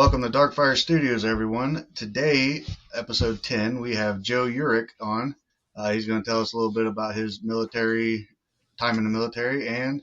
Welcome to Darkfire Studios, everyone. Today, episode 10, we have Joe Yurick on. He's going to tell us a little bit about his military time in the military, and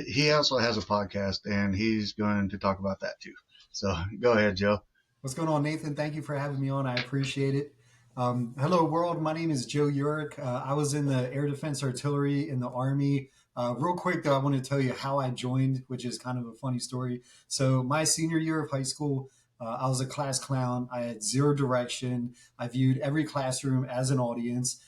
he also has a podcast, and he's going to talk about that too. So go ahead, Joe. What's going on, Nathan? Thank you for having me on. I appreciate it. Hello, world. My name is Joe Yurick. I was in the Air Defense Artillery in the Army. Real quick, though, I want to tell you how I joined, which is kind of a funny story. So, my senior year of high school, I was a class clown. I had zero direction. I viewed every classroom as an audience.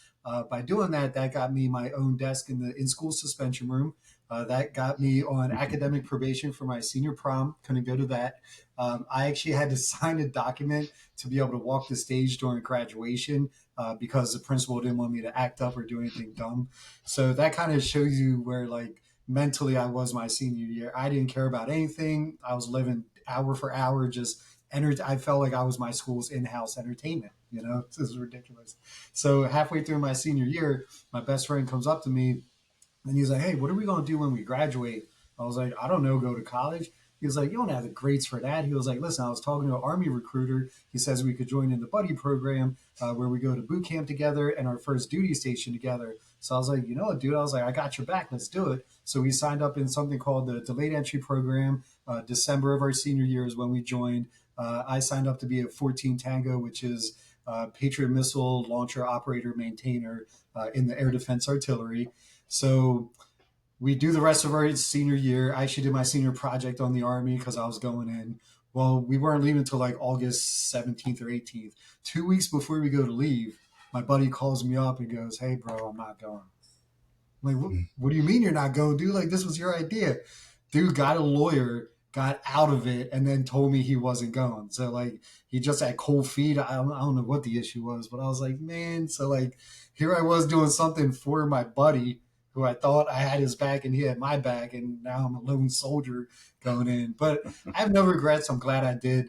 By doing that, that got me my own desk in the in-school suspension room. That got me on academic probation for my senior prom. Couldn't go to that. I actually had to sign a document to be able to walk the stage during graduation because the principal didn't want me to act up or do anything dumb. So that kind of shows you where, like, mentally I was my senior year. I didn't care about anything. I was living hour for hour, just I felt like I was my school's in-house entertainment. This is ridiculous. So halfway through my senior year, my best friend comes up to me and he's like, "Hey, what are we going to do when we graduate?" I was like, "I don't know, go to college." He was like, "You don't have the grades for that." He was like, "Listen, I was talking to an Army recruiter. He says we could join in the buddy program where we go to boot camp together and our first duty station together." So I was like, "You know what, dude?" I was like, "I got your back. Let's do it." So we signed up in something called the delayed entry program. December of our senior year is when we joined. I signed up to be a 14 Tango, which is Patriot missile launcher operator maintainer in the Air Defense Artillery. So we do the rest of our senior year. I actually did my senior project on the Army because I was going in. Well, we weren't leaving until like August 17th or 18th. 2 weeks before we go to leave, my buddy calls me up and goes, "Hey, bro, I'm not going." I'm like, what do you mean you're not going, dude? Like, this was your idea. Dude got a lawyer, got out of it, and then told me he wasn't going. So, like, he just had cold feet. I don't know what the issue was, but I was like, man. So, like, here I was doing something for my buddy who I thought I had his back and he had my back, and now I'm a lone soldier going in. But I have no regrets. I'm glad I did.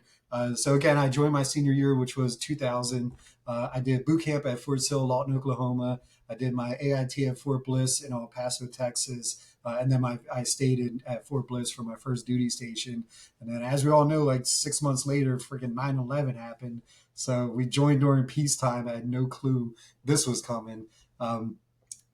So again, I joined my senior year, which was 2000. I did boot camp at Fort Sill, Lawton, Oklahoma. I did my AIT at Fort Bliss in El Paso, Texas. And then I stayed at Fort Bliss for my first duty station. And then, as we all know, like 6 months later, freaking 9/11 happened. So we joined during peacetime. I had no clue this was coming.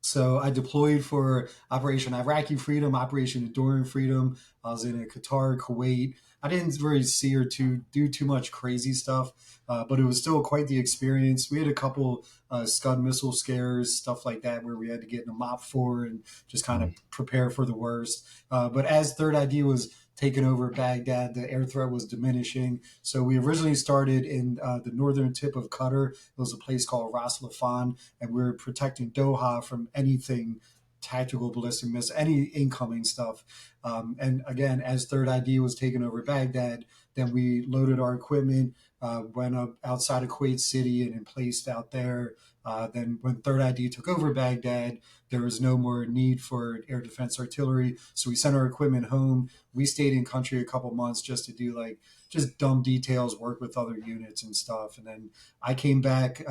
So I deployed for Operation Iraqi Freedom, Operation Enduring Freedom. I was in Qatar, Kuwait. I didn't really see or do too much crazy stuff, but it was still quite the experience. We had a couple Scud missile scares, stuff like that, where we had to get in a Mop 4 and just kind of prepare for the worst. But as Third ID was taking over Baghdad, the air threat was diminishing. So we originally started in the northern tip of Qatar. It was a place called Ras Laffan, and we were protecting Doha from anything tactical ballistic missile, any incoming stuff. And again, as Third ID was taking over Baghdad, then we loaded our equipment, went up outside of Kuwait City and placed out there. Then when Third ID took over Baghdad, there was no more need for air defense artillery. So we sent our equipment home. We stayed in country a couple months just to do like just dumb details, work with other units and stuff. And then I came back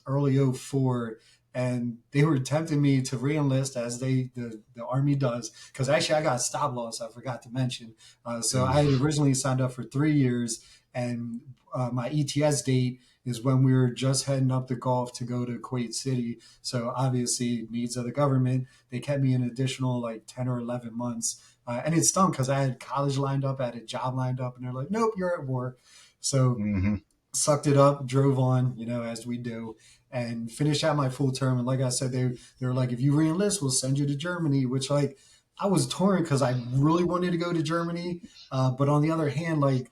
early 04, and they were tempting me to reenlist as the Army does, because actually I got stop loss, I forgot to mention. So I had originally signed up for 3 years, and my ETS date is when we were just heading up the Gulf to go to Kuwait City. So obviously, needs of the government, they kept me an additional like 10 or 11 months. And it stunk because I had college lined up, I had a job lined up, and they're like, "Nope, you're at war." So sucked it up, drove on, as we do, and finished out my full term. And like I said, they were like, "If you reenlist, we'll send you to Germany," which, like, I was torn because I really wanted to go to Germany. But on the other hand, like,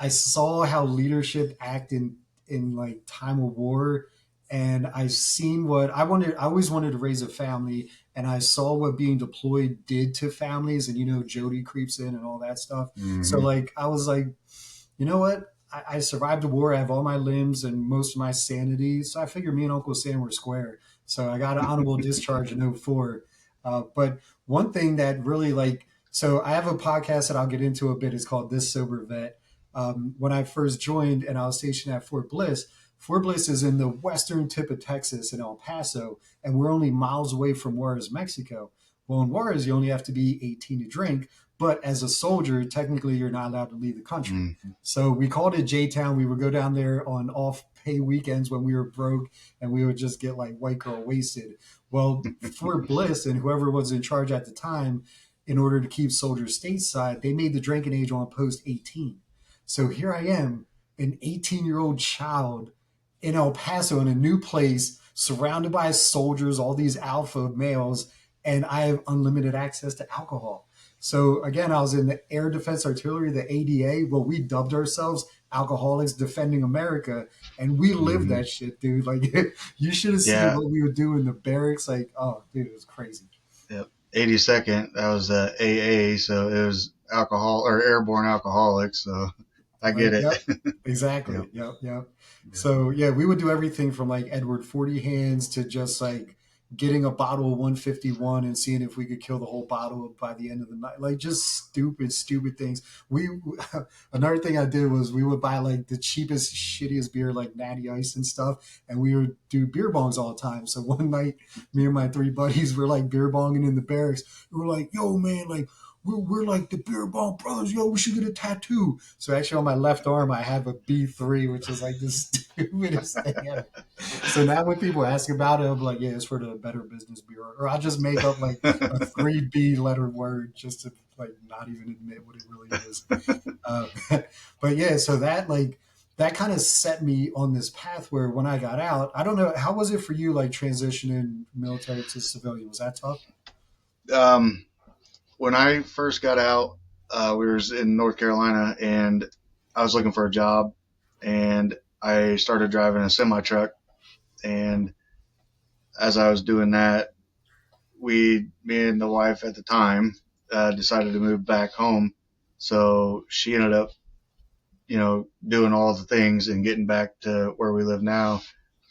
I saw how leadership act in like time of war, and I seen what I wanted. I always wanted to raise a family, and I saw what being deployed did to families, and Jody creeps in and all that stuff. So like I was like, you know what? I survived the war. I have all my limbs and most of my sanity. So I figured me and Uncle Sam were square. So I got an honorable discharge in '04. But one thing that really, like, so I have a podcast that I'll get into a bit. It's called This Sober Vet. When I first joined and I was stationed at Fort Bliss, Fort Bliss is in the western tip of Texas in El Paso, and we're only miles away from Juarez, Mexico. Well, in Juarez, you only have to be 18 to drink, But as a soldier, technically, you're not allowed to leave the country. Mm. So we called it J Town. We would go down there on off pay weekends when we were broke, and we would just get like white girl wasted. Well, for Bliss and whoever was in charge at the time, in order to keep soldiers stateside, they made the drinking age on post 18. So here I am, an 18-year-old child in El Paso in a new place, surrounded by soldiers, all these alpha males, and I have unlimited access to alcohol. So again, I was in the Air Defense Artillery, the ADA. Well, we dubbed ourselves Alcoholics Defending America, and we lived Hmm. that shit, dude. Like you should have seen Yeah. what we would do in the barracks. Like, oh, dude, it was crazy. Yep. 82nd. That was AA, so it was alcohol or airborne alcoholics. So I Like, get it. yep, Yep. exactly. Yep, yep. Yep. So, yeah, we would do everything from like Edward 40 hands to just like getting a bottle of 151 and seeing if we could kill the whole bottle by the end of the night. Like, just stupid, stupid things. We, another thing I did was we would buy like the cheapest, shittiest beer, like Natty Ice and stuff, and we would do beer bongs all the time. So, one night, me and my three buddies were like beer bonging in the barracks. We were like, yo, man, like, we're like the beer bong brothers. Yo, we should get a tattoo. So actually, on my left arm, I have a B3, which is like the stupidest thing ever. So now when people ask about it, I'm like, yeah, it's for the Better Business Bureau, or I'll just make up like a 3B letter word just to like not even admit what it really is. Uh, but yeah, so that like that kind of set me on this path where when I got out, I don't know how was it for you, like transitioning military to civilian. Was that tough? Um, when I first got out, we were in North Carolina, and I was looking for a job, and I started driving a semi truck. And as I was doing that, me and the wife at the time, decided to move back home. So she ended up, doing all the things and getting back to where we live now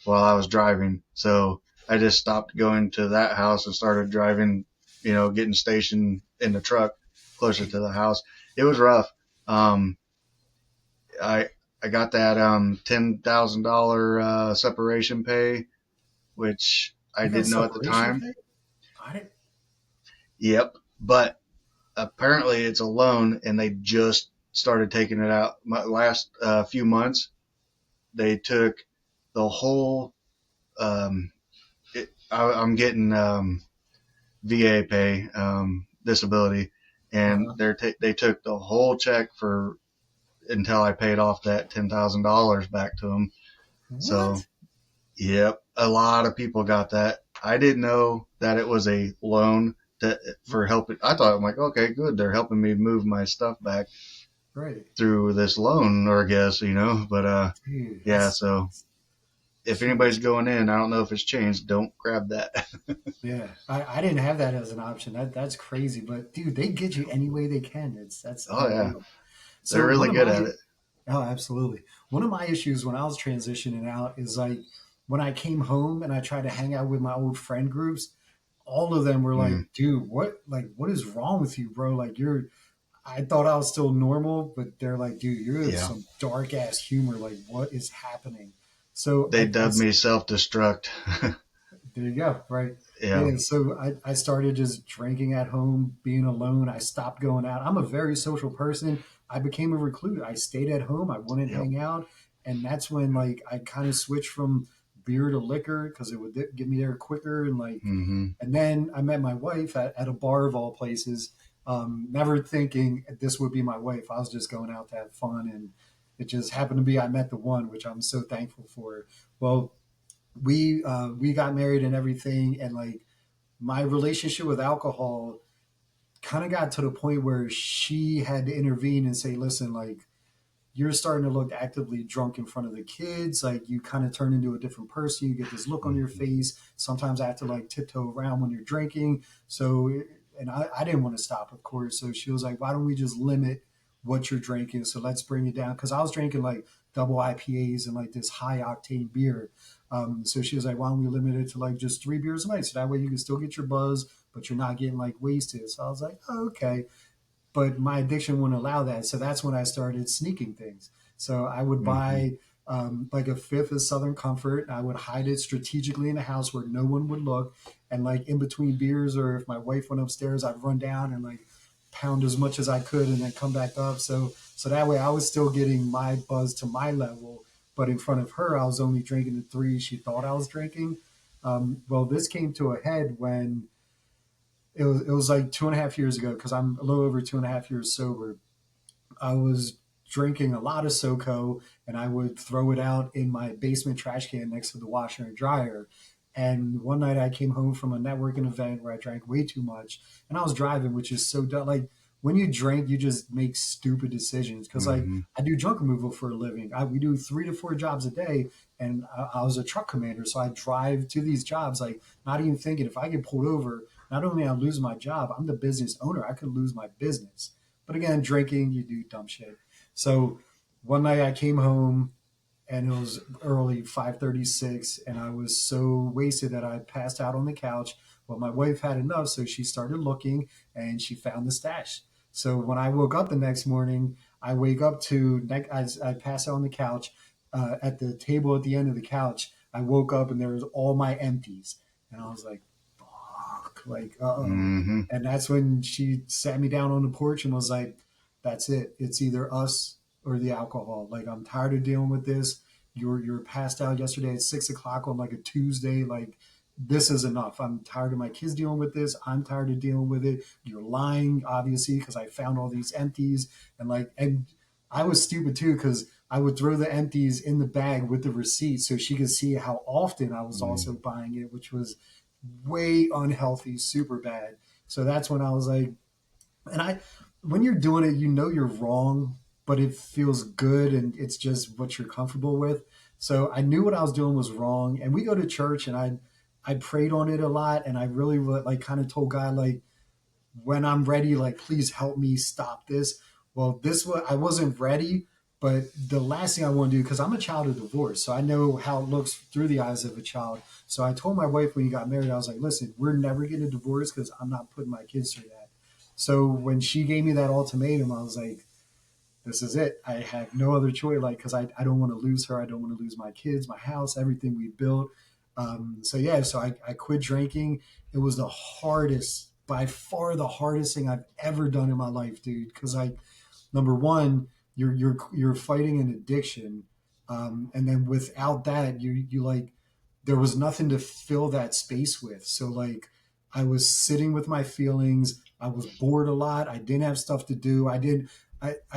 while I was driving. So I just stopped going to that house and started driving, getting stationed in the truck closer to the house. It was rough. Um, I I got that $10,000 separation pay, which I You got didn't know at the separation time. pay? I didn't. Yep, but apparently it's a loan, and they just started taking it out. My last few months, they took the whole. I'm getting VA pay, disability, and Uh-huh. they took the whole check for until I paid off that $10,000 back to them. So, What? yep, a lot of people got that. I didn't know that it was a loan for helping. I thought I'm like, okay, good, they're helping me move my stuff back Right. through this loan, or I guess, but Dude, yeah. So if anybody's jeez. going in, I don't know if it's changed. Don't grab that. Yeah, I didn't have that as an option. That's crazy. But dude, they get you any way they can. That's Oh yeah, unreal. So they're one really of good my at it. oh, absolutely. One of my issues when I was transitioning out is like when I came home and I tried to hang out with my old friend groups, all of them were like, Mm, dude, what is wrong with you, bro? Like you're I thought I was still normal, but they're like, dude, you're yeah, some dark ass humor. Like, what is happening? So they dubbed me self destruct. there you go. Right. Yeah, Yeah. So I started just drinking at home, being alone. I stopped going out. I'm a very social person. I became a recluse. I stayed at home. I wouldn't yep. hang out. And that's when like I kind of switched from beer to liquor because it would get me there quicker. And like, Hmm. and then I met my wife at a bar of all places, never thinking this would be my wife. I was just going out to have fun. And it just happened to be I met the one, which I'm so thankful for. Well, we got married and everything, and like my relationship with alcohol kind of got to the point where she had to intervene and say, listen, like you're starting to look actively drunk in front of the kids, like you kind of turn into a different person, you get this look on your Hmm. face, sometimes I have to like tiptoe around when you're drinking. So and I didn't want to stop, of course, so she was like, why don't we just limit what you're drinking, so let's bring it down, because I was drinking like double IPAs and like this high octane beer. So she was like, why don't we limit it to like just 3 beers a night, so that way you can still get your buzz but you're not getting like wasted. So I was like, oh, okay, but my addiction wouldn't allow that. So that's when I started sneaking things. So I would Hmm. buy like a fifth of Southern Comfort. I would hide it strategically in the house where no one would look. And like in between beers, or if my wife went upstairs, I'd run down and like pound as much as I could and then come back up. So that way I was still getting my buzz to my level, but in front of her, I was only drinking the three she thought I was drinking. Well, this came to a head when it was like 2.5 years ago, because I'm a little over 2.5 years sober. I was drinking a lot of SoCo, and I would throw it out in my basement trash can next to the washer and dryer. And one night I came home from a networking event where I drank way too much, and I was driving, which is so dumb. Like when you drink, you just make stupid decisions. Because like Mm-hmm. I do junk removal for a living. We do 3 to 4 jobs a day, and I was a truck commander, so I drive to these jobs like not even thinking if I get pulled over, not only I lose my job, I'm the business owner. I could lose my business. But again, drinking, you do dumb shit. So one night I came home and it was early 5:36, and I was so wasted that I passed out on the couch. Well, my wife had enough, so she started looking and she found the stash. So when I woke up the next morning, I wake up to I pass out on the couch. At the table at the end of the couch, I woke up and there was all my empties, and I was like, "Fuck!" Like, oh. Mm-hmm. And that's when she sat me down on the porch and was like, "That's it. It's either us or the alcohol. Like, I'm tired of dealing with this. You're passed out yesterday at 6 o'clock on like a Tuesday. Like, this is enough. I'm tired of my kids dealing with this. I'm tired of dealing with it. You're lying, obviously, because I found all these empties, and I was stupid too, because I would throw the empties in the bag with the receipt so she could see how often I was also buying it, which was way unhealthy, super bad. So that's when I was like, and when you're doing it, you know you're wrong, but it feels good and it's just what you're comfortable with. So I knew what I was doing was wrong. And we go to church, and I prayed on it a lot. And I really like kind of told God, like, when I'm ready, like, please help me stop this. Well, this was, I wasn't ready, but the last thing I want to do, because I'm a child of divorce, so I know how it looks through the eyes of a child. So I told my wife when we got married, I was like, listen, we're never getting a divorce because I'm not putting my kids through that. So when she gave me that ultimatum, I was like, this is it. I have no other choice, like, because I don't want to lose her. I don't want to lose my kids, my house, everything we built. So yeah, so I quit drinking. It was the hardest, by far the hardest thing I've ever done in my life, dude. Because number one, you're fighting an addiction, and then without that, you like there was nothing to fill that space with. So like I was sitting with my feelings. I was bored a lot. I didn't have stuff to do. I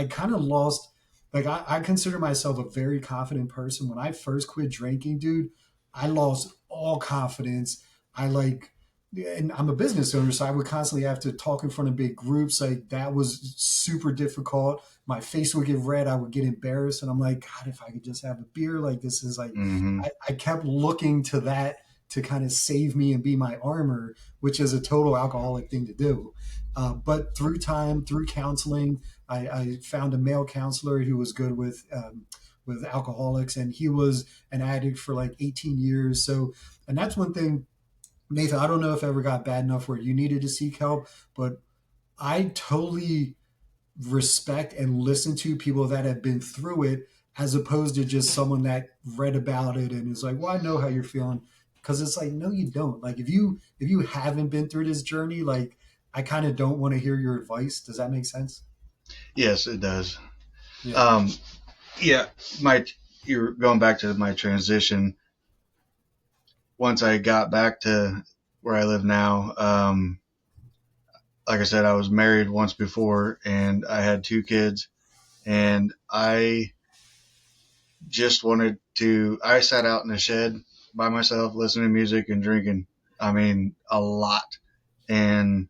kind of lost. Like I consider myself a very confident person. When I first quit drinking, dude, I lost all confidence. I like, and I'm a business owner, so I would constantly have to talk in front of big groups. Like that was super difficult. My face would get red. I would get embarrassed, and I'm like, God, if I could just have a beer, like this is like. Mm-hmm. I kept looking to that to kind of save me and be my armor, which is a total alcoholic thing to do. But through time, through counseling, I found a male counselor who was good with alcoholics, and he was an addict for like 18 years. So, and that's one thing, Nathan. I don't know if it ever got bad enough where you needed to seek help, but I totally respect and listen to people that have been through it, as opposed to just someone that read about it and is like, well, I know how you're feeling. Because it's like, no, you don't. Like if you haven't been through this journey, like I kind of don't want to hear your advice. Does that make sense? Yes, it does. Yeah. Um, yeah, my you're going back to my transition. Once I got back to where I live now, like I said, I was married once before, and I had two kids, and I just wanted to. I sat out in the shed by myself, listening to music and drinking. I mean, a lot, and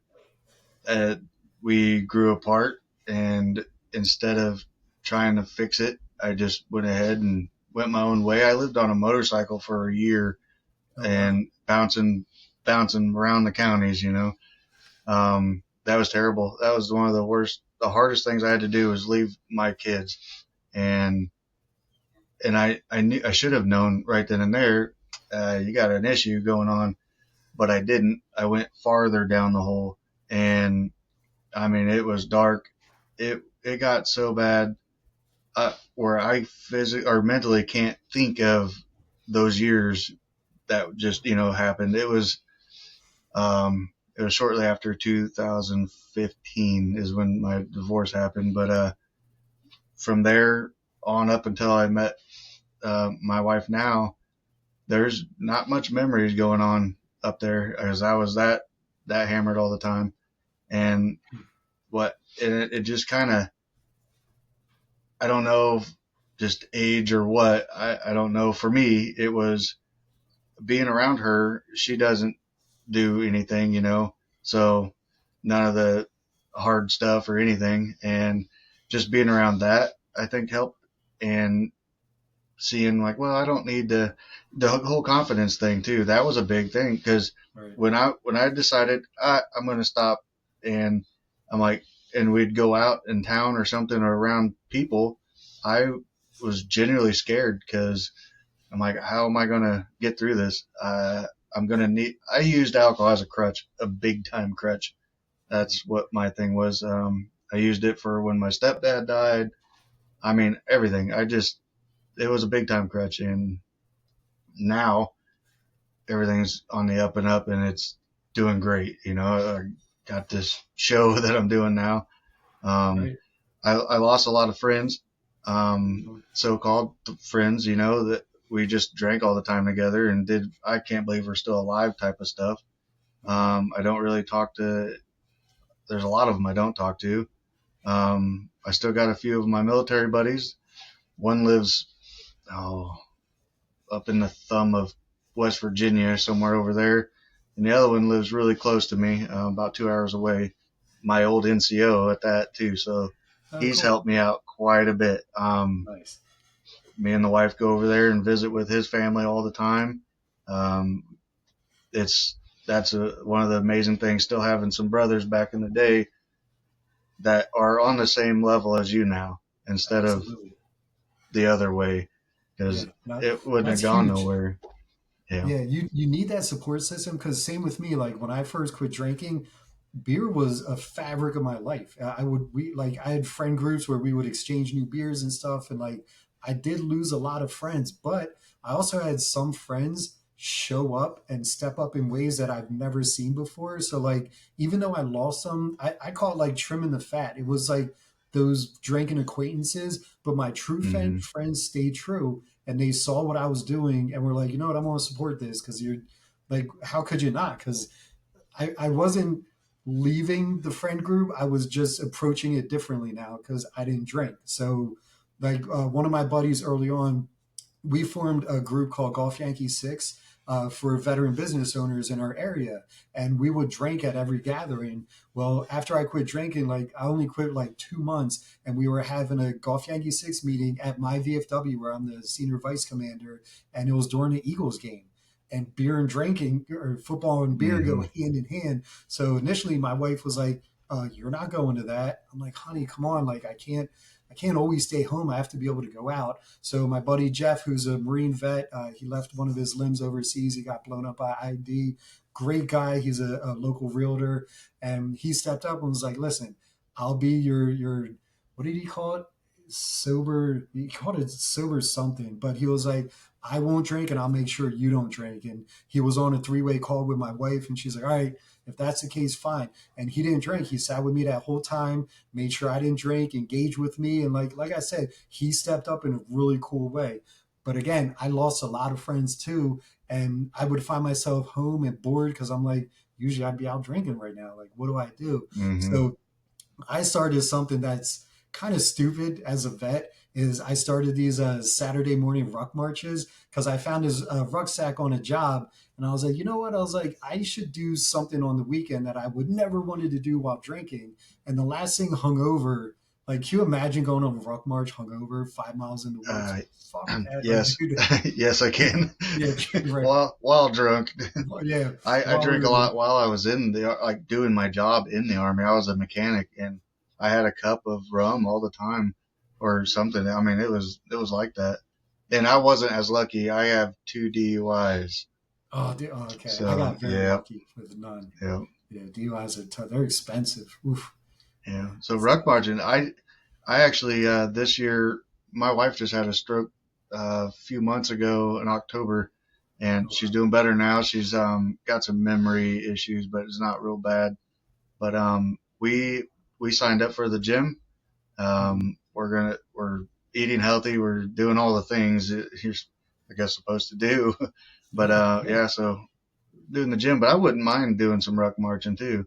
uh, we grew apart. And instead of trying to fix it, I just went ahead and went my own way. I lived on a motorcycle for a year Oh wow. and bouncing around the counties. That was terrible. That was one of the worst, the hardest things I had to do was leave my kids. And I knew I should have known right then and there. You got an issue going on, but I didn't. I went farther down the hole, and I mean it was dark. It got so bad where I physically or mentally can't think of those years that just happened. it was shortly after 2015 is when my divorce happened. But from there on up until I met my wife now, there's not much memories going on up there as I was that hammered all the time. And it just kind of, I don't know if just age or what, I don't know. For me, it was being around her. She doesn't do anything, so none of the hard stuff or anything. And just being around that, I think helped. And seeing like, well, I don't need the whole confidence thing too. That was a big thing because Right. when I decided I'm going to stop, and I'm like, and we'd go out in town or something or around people, I was genuinely scared because I'm like, how am I going to get through this? I'm going to need. I used alcohol as a crutch, a big time crutch. That's what my thing was. I used it for when my stepdad died. I mean, everything. It was a big time crutch, and now everything's on the up and up, and it's doing great. I got this show that I'm doing now. Um, Right. I lost a lot of friends, so-called friends, that we just drank all the time together and did, I can't believe we're still alive type of stuff. I don't really talk to, there's a lot of them I don't talk to. I still got a few of my military buddies. One lives, oh, up in the thumb of West Virginia, somewhere over there. And the other one lives really close to me, about 2 hours away. My old NCO at that too. So Oh, he's cool. helped me out quite a bit. Nice. Me and the wife go over there and visit with his family all the time. Um, it's that's one of the amazing things. Still having some brothers back in the day that are on the same level as you now, instead of Absolutely. the other way, Yeah. because No, it wouldn't have that's gone huge. nowhere. Yeah. Yeah, you need that support system because same with me. Like when I first quit drinking, beer was a fabric of my life. I had friend groups where we would exchange new beers and stuff, and like I did lose a lot of friends, but I also had some friends show up and step up in ways that I've never seen before. So like even though I lost some, I call it like trimming the fat. It was like those drinking acquaintances, but my true Hmm. friends stayed true and they saw what I was doing and were like, you know what, I'm going to support this because you're like, how could you not? Because I wasn't leaving the friend group. I was just approaching it differently now because I didn't drink. So, like one of my buddies early on, we formed a group called Golf Yankee Six for veteran business owners in our area, and we would drink at every gathering. Well, after I quit drinking, like I only quit like 2 months, and we were having a Golf Yankee Six meeting at my VFW where I'm the senior vice commander, and it was during the Eagles game. And beer and drinking, or football and beer, go Hmm. hand in hand. So initially, my wife was like, "You're not going to that." I'm like, "Honey, come on! Like, I can't always stay home. I have to be able to go out." So my buddy Jeff, who's a Marine vet, he left one of his limbs overseas. He got blown up by ID. Great guy. He's a local realtor, and he stepped up and was like, "Listen, I'll be your what did he call it? Sober. He called it sober something, but he was like, I won't drink, and I'll make sure you don't drink." And he was on a three-way call with my wife, and she's like, "All right, if that's the case, fine." And he didn't drink. He sat with me that whole time, made sure I didn't drink, engaged with me, and like I said, he stepped up in a really cool way. But again, I lost a lot of friends too, and I would find myself home and bored because I'm like, usually I'd be out drinking right now. Like, what do I do? Hmm. So I started something that's kind of stupid as a vet. Is I started these Saturday morning ruck marches because I found his rucksack on a job, and I was like, you know what? I was like, I should do something on the weekend that I would never wanted to do while drinking. And the last thing hungover, like, can you imagine going on a ruck march hungover 5 miles in the woods? Uh, Fuck that, like, yes, dude. yes, I can. Yeah, right. while drunk, Yeah, I while we drank a were lot while I was in the like doing my job in the army. I was a mechanic, and I had a cup of rum all the time, or something. I mean, it was like that. And I wasn't as lucky. I have two DUIs, oh, okay. I so got very yeah, lucky with none. yeah, Yeah, DUIs are tough. They're expensive. Oof. yeah. So It's ruck tough. margin, I actually this year my wife just had a stroke a few months ago in October, and she's doing better now. She's got some memory issues, but it's not real bad. But we signed up for the gym. Mhm. We're eating healthy. We're doing all the things that you're, I guess, supposed to do. But Yeah, yeah. yeah, so doing the gym. But I wouldn't mind doing some ruck marching too,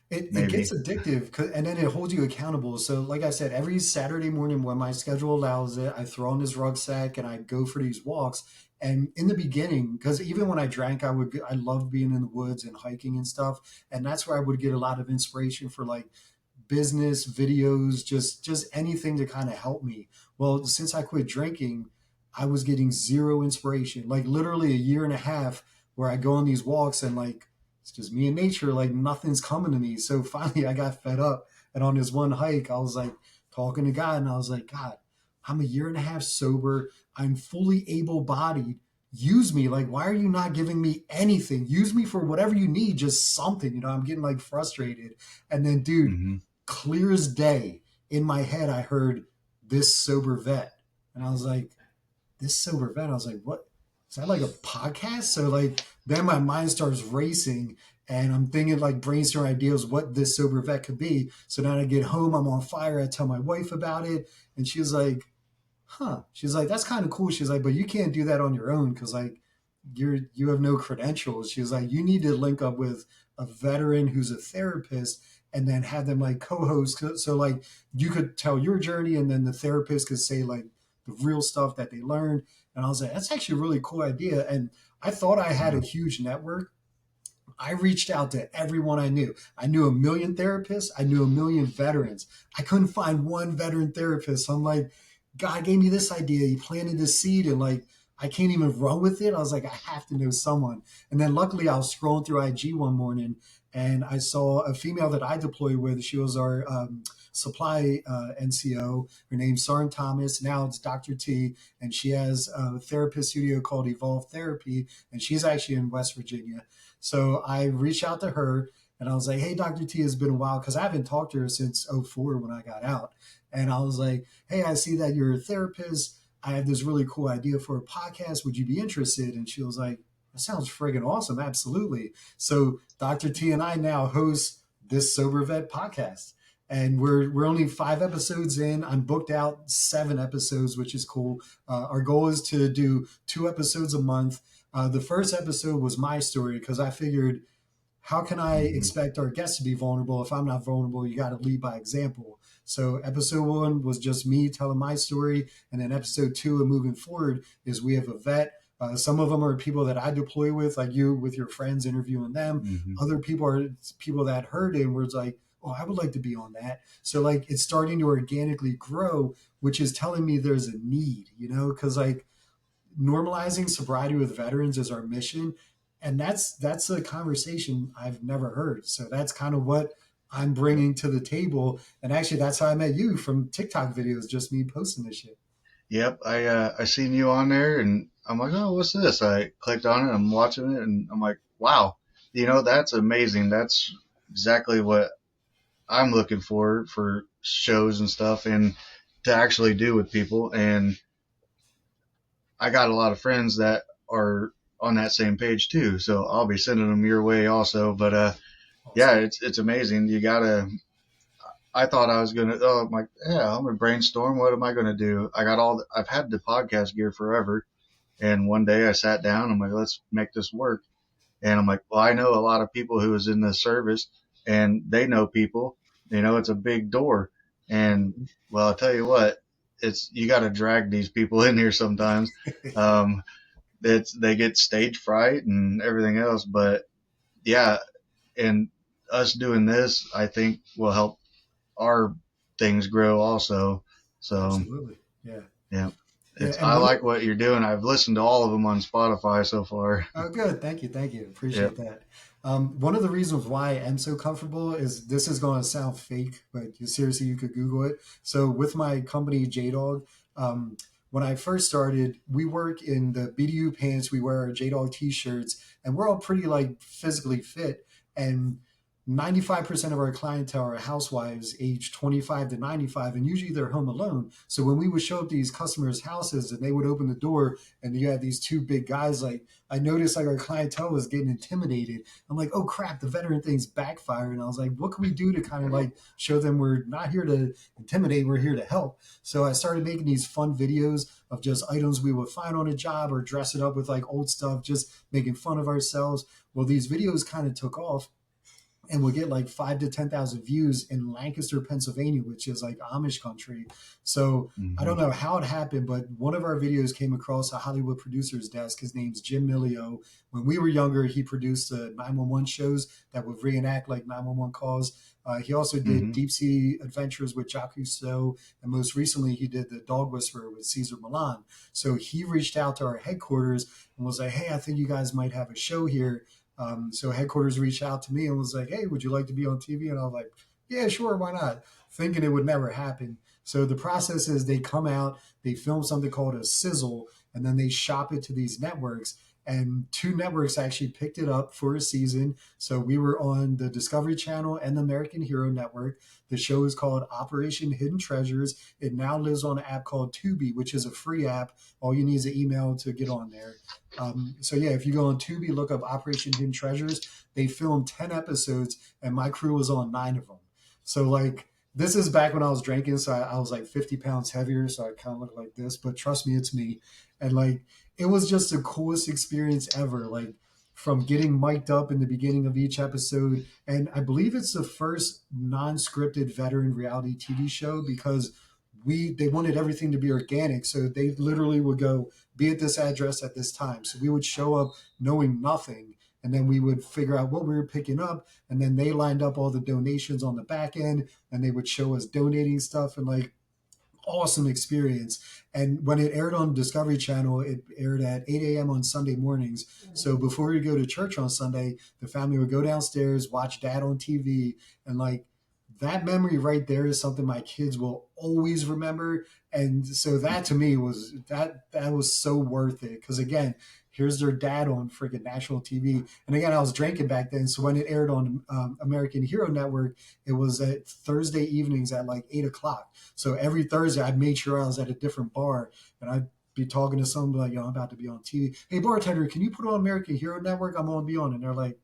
It gets maybe. addictive, and then it holds you accountable. So, like I said, every Saturday morning when my schedule allows it, I throw on this rucksack and I go for these walks. And in the beginning, because even when I drank, I loved being in the woods and hiking and stuff, and that's where I would get a lot of inspiration for like business videos, just anything to kind of help me. Well, since I quit drinking, I was getting zero inspiration. Like literally a year and a half where I go on these walks and like it's just me and nature, like nothing's coming to me. So finally I got fed up. And on this one hike, I was like talking to God and I was like, God, I'm a year and a half sober. I'm fully able bodied. Use me. Like, why are you not giving me anything? Use me for whatever you need, just something. I'm getting like frustrated. And then, dude, Hmm. clear as day in my head, I heard this sober vet. And I was like, this sober vet. I was like, what? Is that like a podcast? So like then my mind starts racing and I'm thinking like brainstorm ideas what this sober vet could be. So then I get home, I'm on fire. I tell my wife about it, and she's like, huh. She's like, that's kind of cool. She's like, but you can't do that on your own because like you have no credentials. She's like, you need to link up with a veteran who's a therapist and then have them like co-host. So like you could tell your journey and then the therapist could say like the real stuff that they learned. And I was like, that's actually a really cool idea. And I thought I had a Yeah. huge network. I reached out to everyone I knew. I knew a million therapists. I knew a million veterans. I couldn't find one veteran therapist. So I'm like, God gave me this idea. He planted this seed and like, I can't even run with it. I was like, I have to know someone. And then luckily I was scrolling through IG one morning and I saw a female that I deployed with. She was our supply NCO. Her name's Sarn Thomas. Now it's Dr. T. And she has a therapist studio called Evolve Therapy. And she's actually in West Virginia. So I reached out to her and I was like, hey, Dr. T, it's been a while because I haven't talked to her since '04 when I got out. And I was like, hey, I see that you're a therapist. I have this really cool idea for a podcast. Would you be interested? And she was like, that sounds friggin' awesome. Absolutely. So Dr. T and I now host this Sober Vet podcast. And we're only 5 episodes in. I'm booked out 7 episodes, which is cool. Our goal is to do 2 episodes a month. The first episode was my story because I figured, how can I Hmm. expect our guests to be vulnerable if I'm not vulnerable? You got to lead by example. So episode one was just me telling my story, and then episode two and moving forward is we have a vet. Some of them are people that I deploy with, like you with your friends interviewing them. Hmm. Other people are people that heard it and was like, oh, I would like to be on that. So like it's starting to organically grow, which is telling me there's a need, because like normalizing sobriety with veterans is our mission, and that's a conversation I've never heard. So that's kind of what I'm Yep. bringing to the table. And actually, that's how I met you, from TikTok videos, just me posting this shit. Yep. I seen you on there, and I'm like, oh, what's this? I clicked on it. I'm watching it, and I'm like, wow, that's amazing. That's exactly what I'm looking for shows and stuff, and to actually do with people. And I got a lot of friends that are on that same page too, so I'll be sending them your way also. But yeah, Awesome. it's amazing. You gotta. I thought I was gonna. Oh, I'm like, yeah, I'm gonna brainstorm. What am I gonna do? I've had the podcast gear forever, and one day I sat down. I'm like, let's make this work. And I'm like, well, I know a lot of people who is in the service, and they know people. It's a big door. And Mhm. well, I'll tell you what, it's you got to drag these people in here sometimes. Um, they get stage fright and everything else, but yeah, and us doing this, I think, will help our things grow also. So Absolutely. Yeah. yeah, Yeah. it's And I one like what you're doing. I've listened to all of them on Spotify so far. Oh, good. Thank you. Thank you. Yep. Appreciate that. One of the reasons why I am so comfortable is this is going to sound fake, but seriously, you could Google it. So, with my company, JDog, when I first started, we work in the BDU pants, we wear our JDog t shirts, and we're all pretty like physically fit. And 95% of our clientele are housewives aged 25 to 95, and usually they're home alone. So when we would show up to these customers' houses and they would open the door and you had these two big guys, like I noticed like our clientele was getting intimidated. I'm like, oh crap, the veteran thing's backfired. And I was like, what can we do to kind of like show them we're not here to intimidate, we're here to help. So I started making these fun videos of just items we would find on a job or dress it up with like old stuff, just making fun of ourselves. Well, these videos kind of took off and we'll get like 5 to 10,000 views in Lancaster, Pennsylvania, which is like Amish country. So I Hmm. don't know how it happened, but one of our videos came across a Hollywood producer's desk. His name's Jim Millio. When we were younger, he produced 911 shows that would reenact like 911 calls. He also did Hmm. Deep Sea Adventures with Jacques Cousteau, and most recently he did The Dog Whisperer with Cesar Millan. So he reached out to our headquarters and was like, "Hey, I think you guys might have a show here." So headquarters reached out to me and was like, "Hey, would you like to be on TV?" And I was like, "Yeah, sure, why not?" Thinking it would never happen. So the process is they come out, they film something called a sizzle, and then they shop it to these networks. And two networks actually picked it up for a season. So we were on the Discovery Channel and the American Hero Network. The show is called Operation Hidden Treasures. It now lives on an app called Tubi, which is a free app. All you need is an email to get on there. So yeah, if you go on Tubi, look up Operation Hidden Treasures. They filmed 10 episodes, and my crew was on 9 of them. So like this is back when I was drinking, so I was like 50 pounds heavier, so I kind of look like this. But trust me, it's me. And like it was just the coolest experience ever. Like from getting mic'd up in the beginning of each episode, and I believe it's the first non-scripted veteran reality TV show because we they wanted everything to be organic. So they literally would go, be at this address at this time. So we would show up knowing nothing, and then we would figure out what we were picking up, and then they lined up all the donations on the back end, and they would show us donating stuff, and like awesome experience. And when it aired on Discovery Channel, it aired at 8 a.m. on Sunday mornings. So before we go to church on Sunday, the family would go downstairs, watch dad on TV, and like that memory right there is something my kids will always remember. And so that to me was that was so worth it because again, here's their dad on freaking national TV. And again, I was drinking back then, so when it aired on American Hero Network, it was at Thursday evenings at like 8 o'clock. So every Thursday, I made sure I was at a different bar, and I'd be talking to somebody like, "Yo, I'm about to be on TV. Hey, bartender, can you put on American Hero Network? I'm gonna be on." And they're like,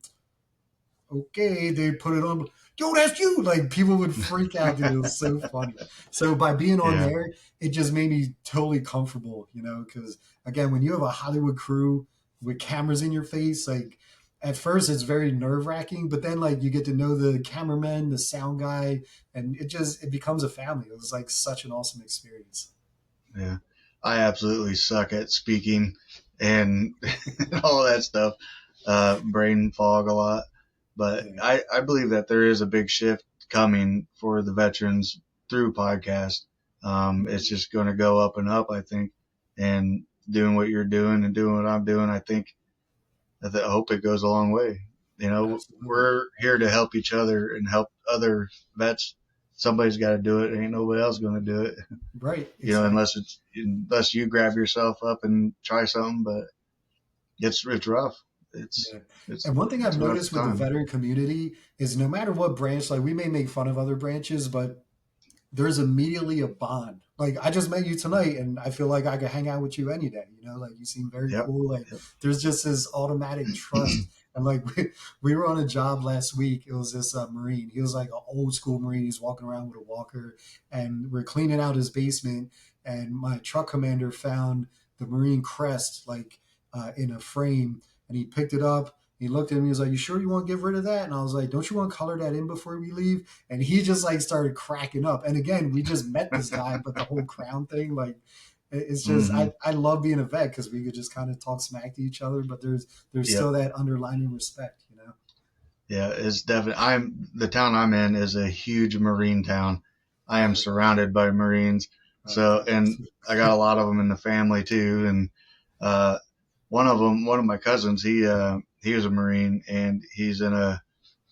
"Okay." They put it on. Yo, that's you! Like people would freak out, dude. It was so funny. So by being on Yeah. there, it just made me totally comfortable, because again, when you have a Hollywood crew with cameras in your face, like at first it's very nerve wracking, but then like you get to know the cameraman, the sound guy, and it becomes a family. It was like such an awesome experience. Yeah. I absolutely suck at speaking and all that stuff. Brain fog a lot. But Yeah, I believe that there is a big shift coming for the veterans through podcast. It's just going to go up and up, I think. And doing what you're doing and doing what I'm doing, I hope it goes a long way. absolutely. We're here to help each other and help other vets. Somebody's got to do it. Ain't nobody else going to do it. Right, exactly. Unless you grab yourself up and try something. But it's rough. It's Yeah. it's And one thing it's I've a rough noticed with the time. veteran community is no matter what branch, like we may make fun of other branches, but there's immediately a bond. Like I just met you tonight and I feel like I could hang out with you any day, like you seem very Yep. cool. Like Yep. there's just this automatic trust. And like we were on a job last week. It was this Marine. He was like an old school Marine. He's walking around with a walker and we're cleaning out his basement. And my truck commander found the Marine crest like in a frame and he picked it up. He looked at me. He was like, "You sure you want to get rid of that?" And I was like, "Don't you want to color that in before we leave?" And he just like started cracking up. And again, we just met this guy, but the whole crown thing, like, it's just Hmm. I love being a vet because we could just kind of talk smack to each other, but there's Yep. still that underlining respect. Yeah. It's definitely. The town I'm in is a huge Marine town. I am Uh, surrounded by Marines. So, and fantastic. I got a lot of them in the family too. And uh, one of my cousins, he was a Marine, and he's in a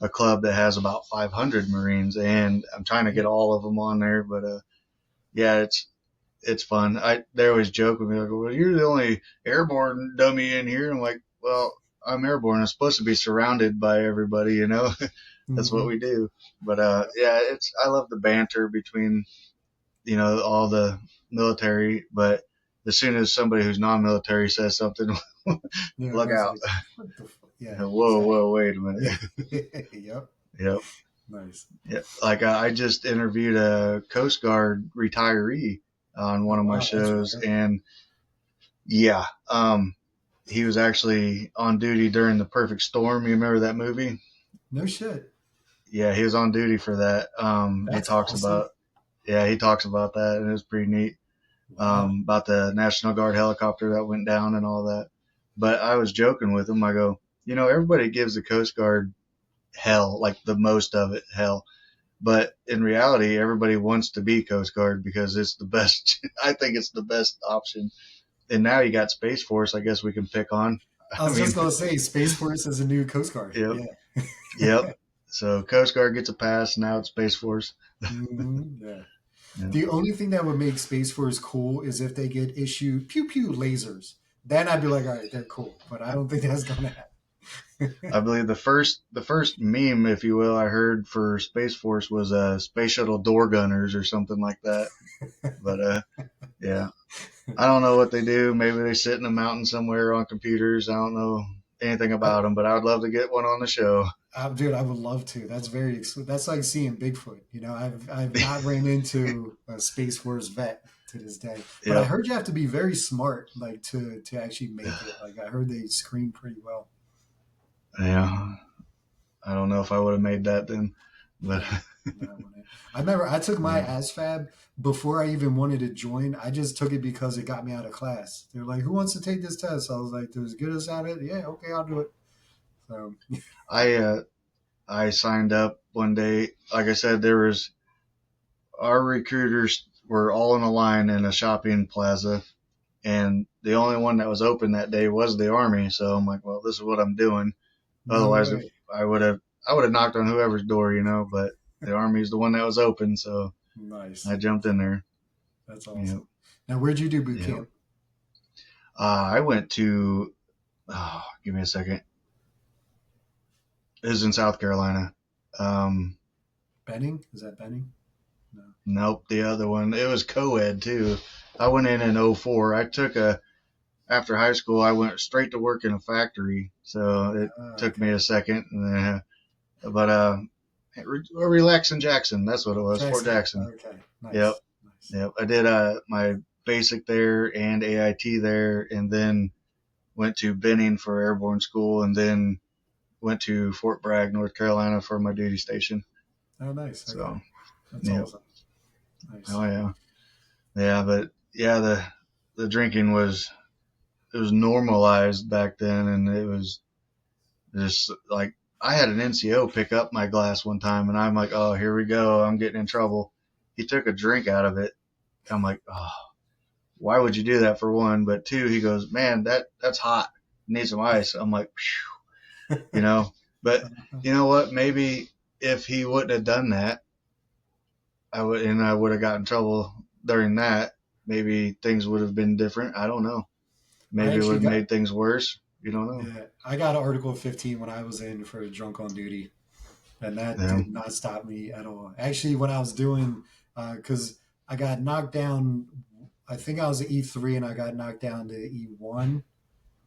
club that has about 500 Marines, and I'm trying to get all of them on there. But yeah, it's fun. They always joke with me like, "Well, you're the only airborne dummy in here." I'm like, "Well, I'm airborne. I'm supposed to be surrounded by everybody." that's what Hmm. we do. But yeah, it's I love the banter between all the military, but as soon as somebody who's non-military says something, Yeah, look everybody's out. like, what the fuck? Yeah, Whoa, exactly. whoa, wait a minute. Yeah. Yep. Yep. Nice. Yeah. Like I just interviewed a Coast Guard retiree on Oh, one of my wow, that's shows, rare. and yeah, he was actually on duty during the Perfect Storm. You remember that movie? No shit. Yeah, he was on duty for that. He That's talks awesome. about yeah, he talks about that, and it was pretty neat. Wow. About the National Guard helicopter that went down and all that. But I was joking with him. I go, everybody gives the Coast Guard hell, like the most of it hell. But in reality, everybody wants to be Coast Guard because it's the best. I think it's the best option. And now you got Space Force. I guess we can pick on. I I was just mean, gonna say Space Force is a new Coast Guard. yep, Yeah. yep. So Coast Guard gets a pass. Now it's Space Force. Yeah. Yep. The only thing that would make Space Force cool is if they get issued pew pew lasers. Then I'd be like, all right, they're cool. But I don't think that's gonna I happen. believe the first meme, if you will, I heard for Space Force was Space Shuttle door gunners or something like that. But yeah, I don't know what they do. Maybe they sit in a mountain somewhere on computers. I don't know anything I, about them, but I would love to get one on the show. dude, I would love to. That's like seeing Bigfoot. I've not ran into a Space Force vet to this day, but I Yep. heard you have to be very smart, like to actually make it. Like I heard they screen pretty well. Yeah. I don't know if I would have made that then, but No, no, I wouldn't. I remember I took my yeah. ASFAB before I even wanted to join. I just took it because it got me out of class. They're like, "Who wants to take this test?" I was like, "There's good as at it." Yeah, okay, I'll do it. So, I signed up one day. Like I said, there was our recruiters were all in a line in a shopping plaza, and the only one that was open that day was the Army. So I'm like, well, this is what I'm doing. no Otherwise, if way. I would have knocked on whoever's door, but the Army's the one that was open, so Nice. I jumped in there. That's Yep. awesome. Now, where'd you do boot Yep. camp? I went to. Oh, give me a second. It was in South Carolina. Um, Benning? Is that Benning? No. nope, the other one. It was co-ed too. I went in '04. I took a after high school. I went straight to work in a factory, so it took me Okay. a second. But relax in Jackson. That's what it was. Fort Jackson. Jackson. Okay. Yep. Nice. Nice. Yep. I did my basic there and AIT there, and then went to Benning for airborne school, and then went to Fort Bragg, North Carolina for my duty station. Oh, nice. Okay. So, That's yep. awesome. Nice. Oh yeah. Yeah, but yeah, the drinking was it was normalized back then, and it was just like I had an NCO pick up my glass one time, and I'm like, oh, here we go, I'm getting in trouble. He took a drink out of it. I'm like, oh, why would you do that for one? But two, he goes, man, that's hot. Need some ice. I'm like, you know. But you know what? Maybe if he wouldn't have done that, I would have gotten in trouble during that. Maybe things would have been different. I don't know. I Maybe it would actually have got made things worse. You don't know. yeah, I got an Article 15 when I was in for drunk on duty, and that Yeah. did not stop me at all. Actually, when I was doing, because I got knocked down, I think I was at E3 and I got knocked down to E1,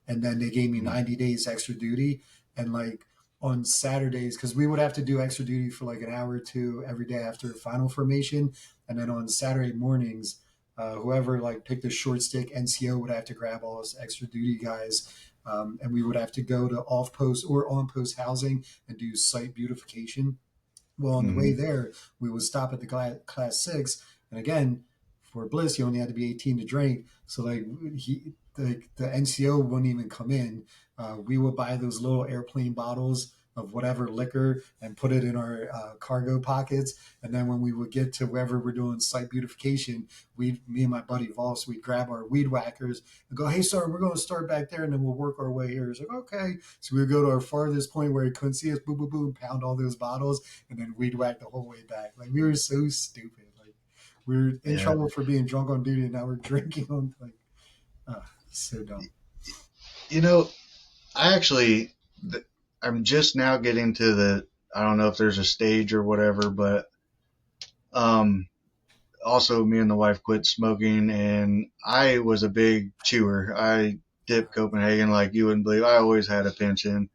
and then they gave me 90 days extra duty. And like on Saturdays, because we would have to do extra duty for like an hour or two every day after final formation. And then on Saturday mornings, whoever like picked a short stick NCO would have to grab all those extra duty guys. And we would have to go to off post or on post housing and do site beautification. Well, on the way Mm-hmm. there, we would stop at the class six, and again, for Bliss, you only had to be 18 to drink. So like the NCO wouldn't even come in. We would buy those little airplane bottles of whatever liquor and put it in our cargo pockets. And then when we would get to wherever we're doing site beautification, me and my buddy Voss, we'd grab our weed whackers and go, "Hey, sir, we're going to start back there, and then we'll work our way here." It's like, okay. So we would go to our farthest point where he couldn't see us, boom, boom, boom, pound all those bottles, and then we'd whack the whole way back. Like we were so stupid. Like we were in Yeah. trouble for being drunk on duty, and now we're drinking on like, so dumb. You know, I actually, I'm just now getting to the. I don't know if there's a stage or whatever, but um, also me and the wife quit smoking, and I was a big chewer. I dipped Copenhagen like you wouldn't believe. I always had a pinch in.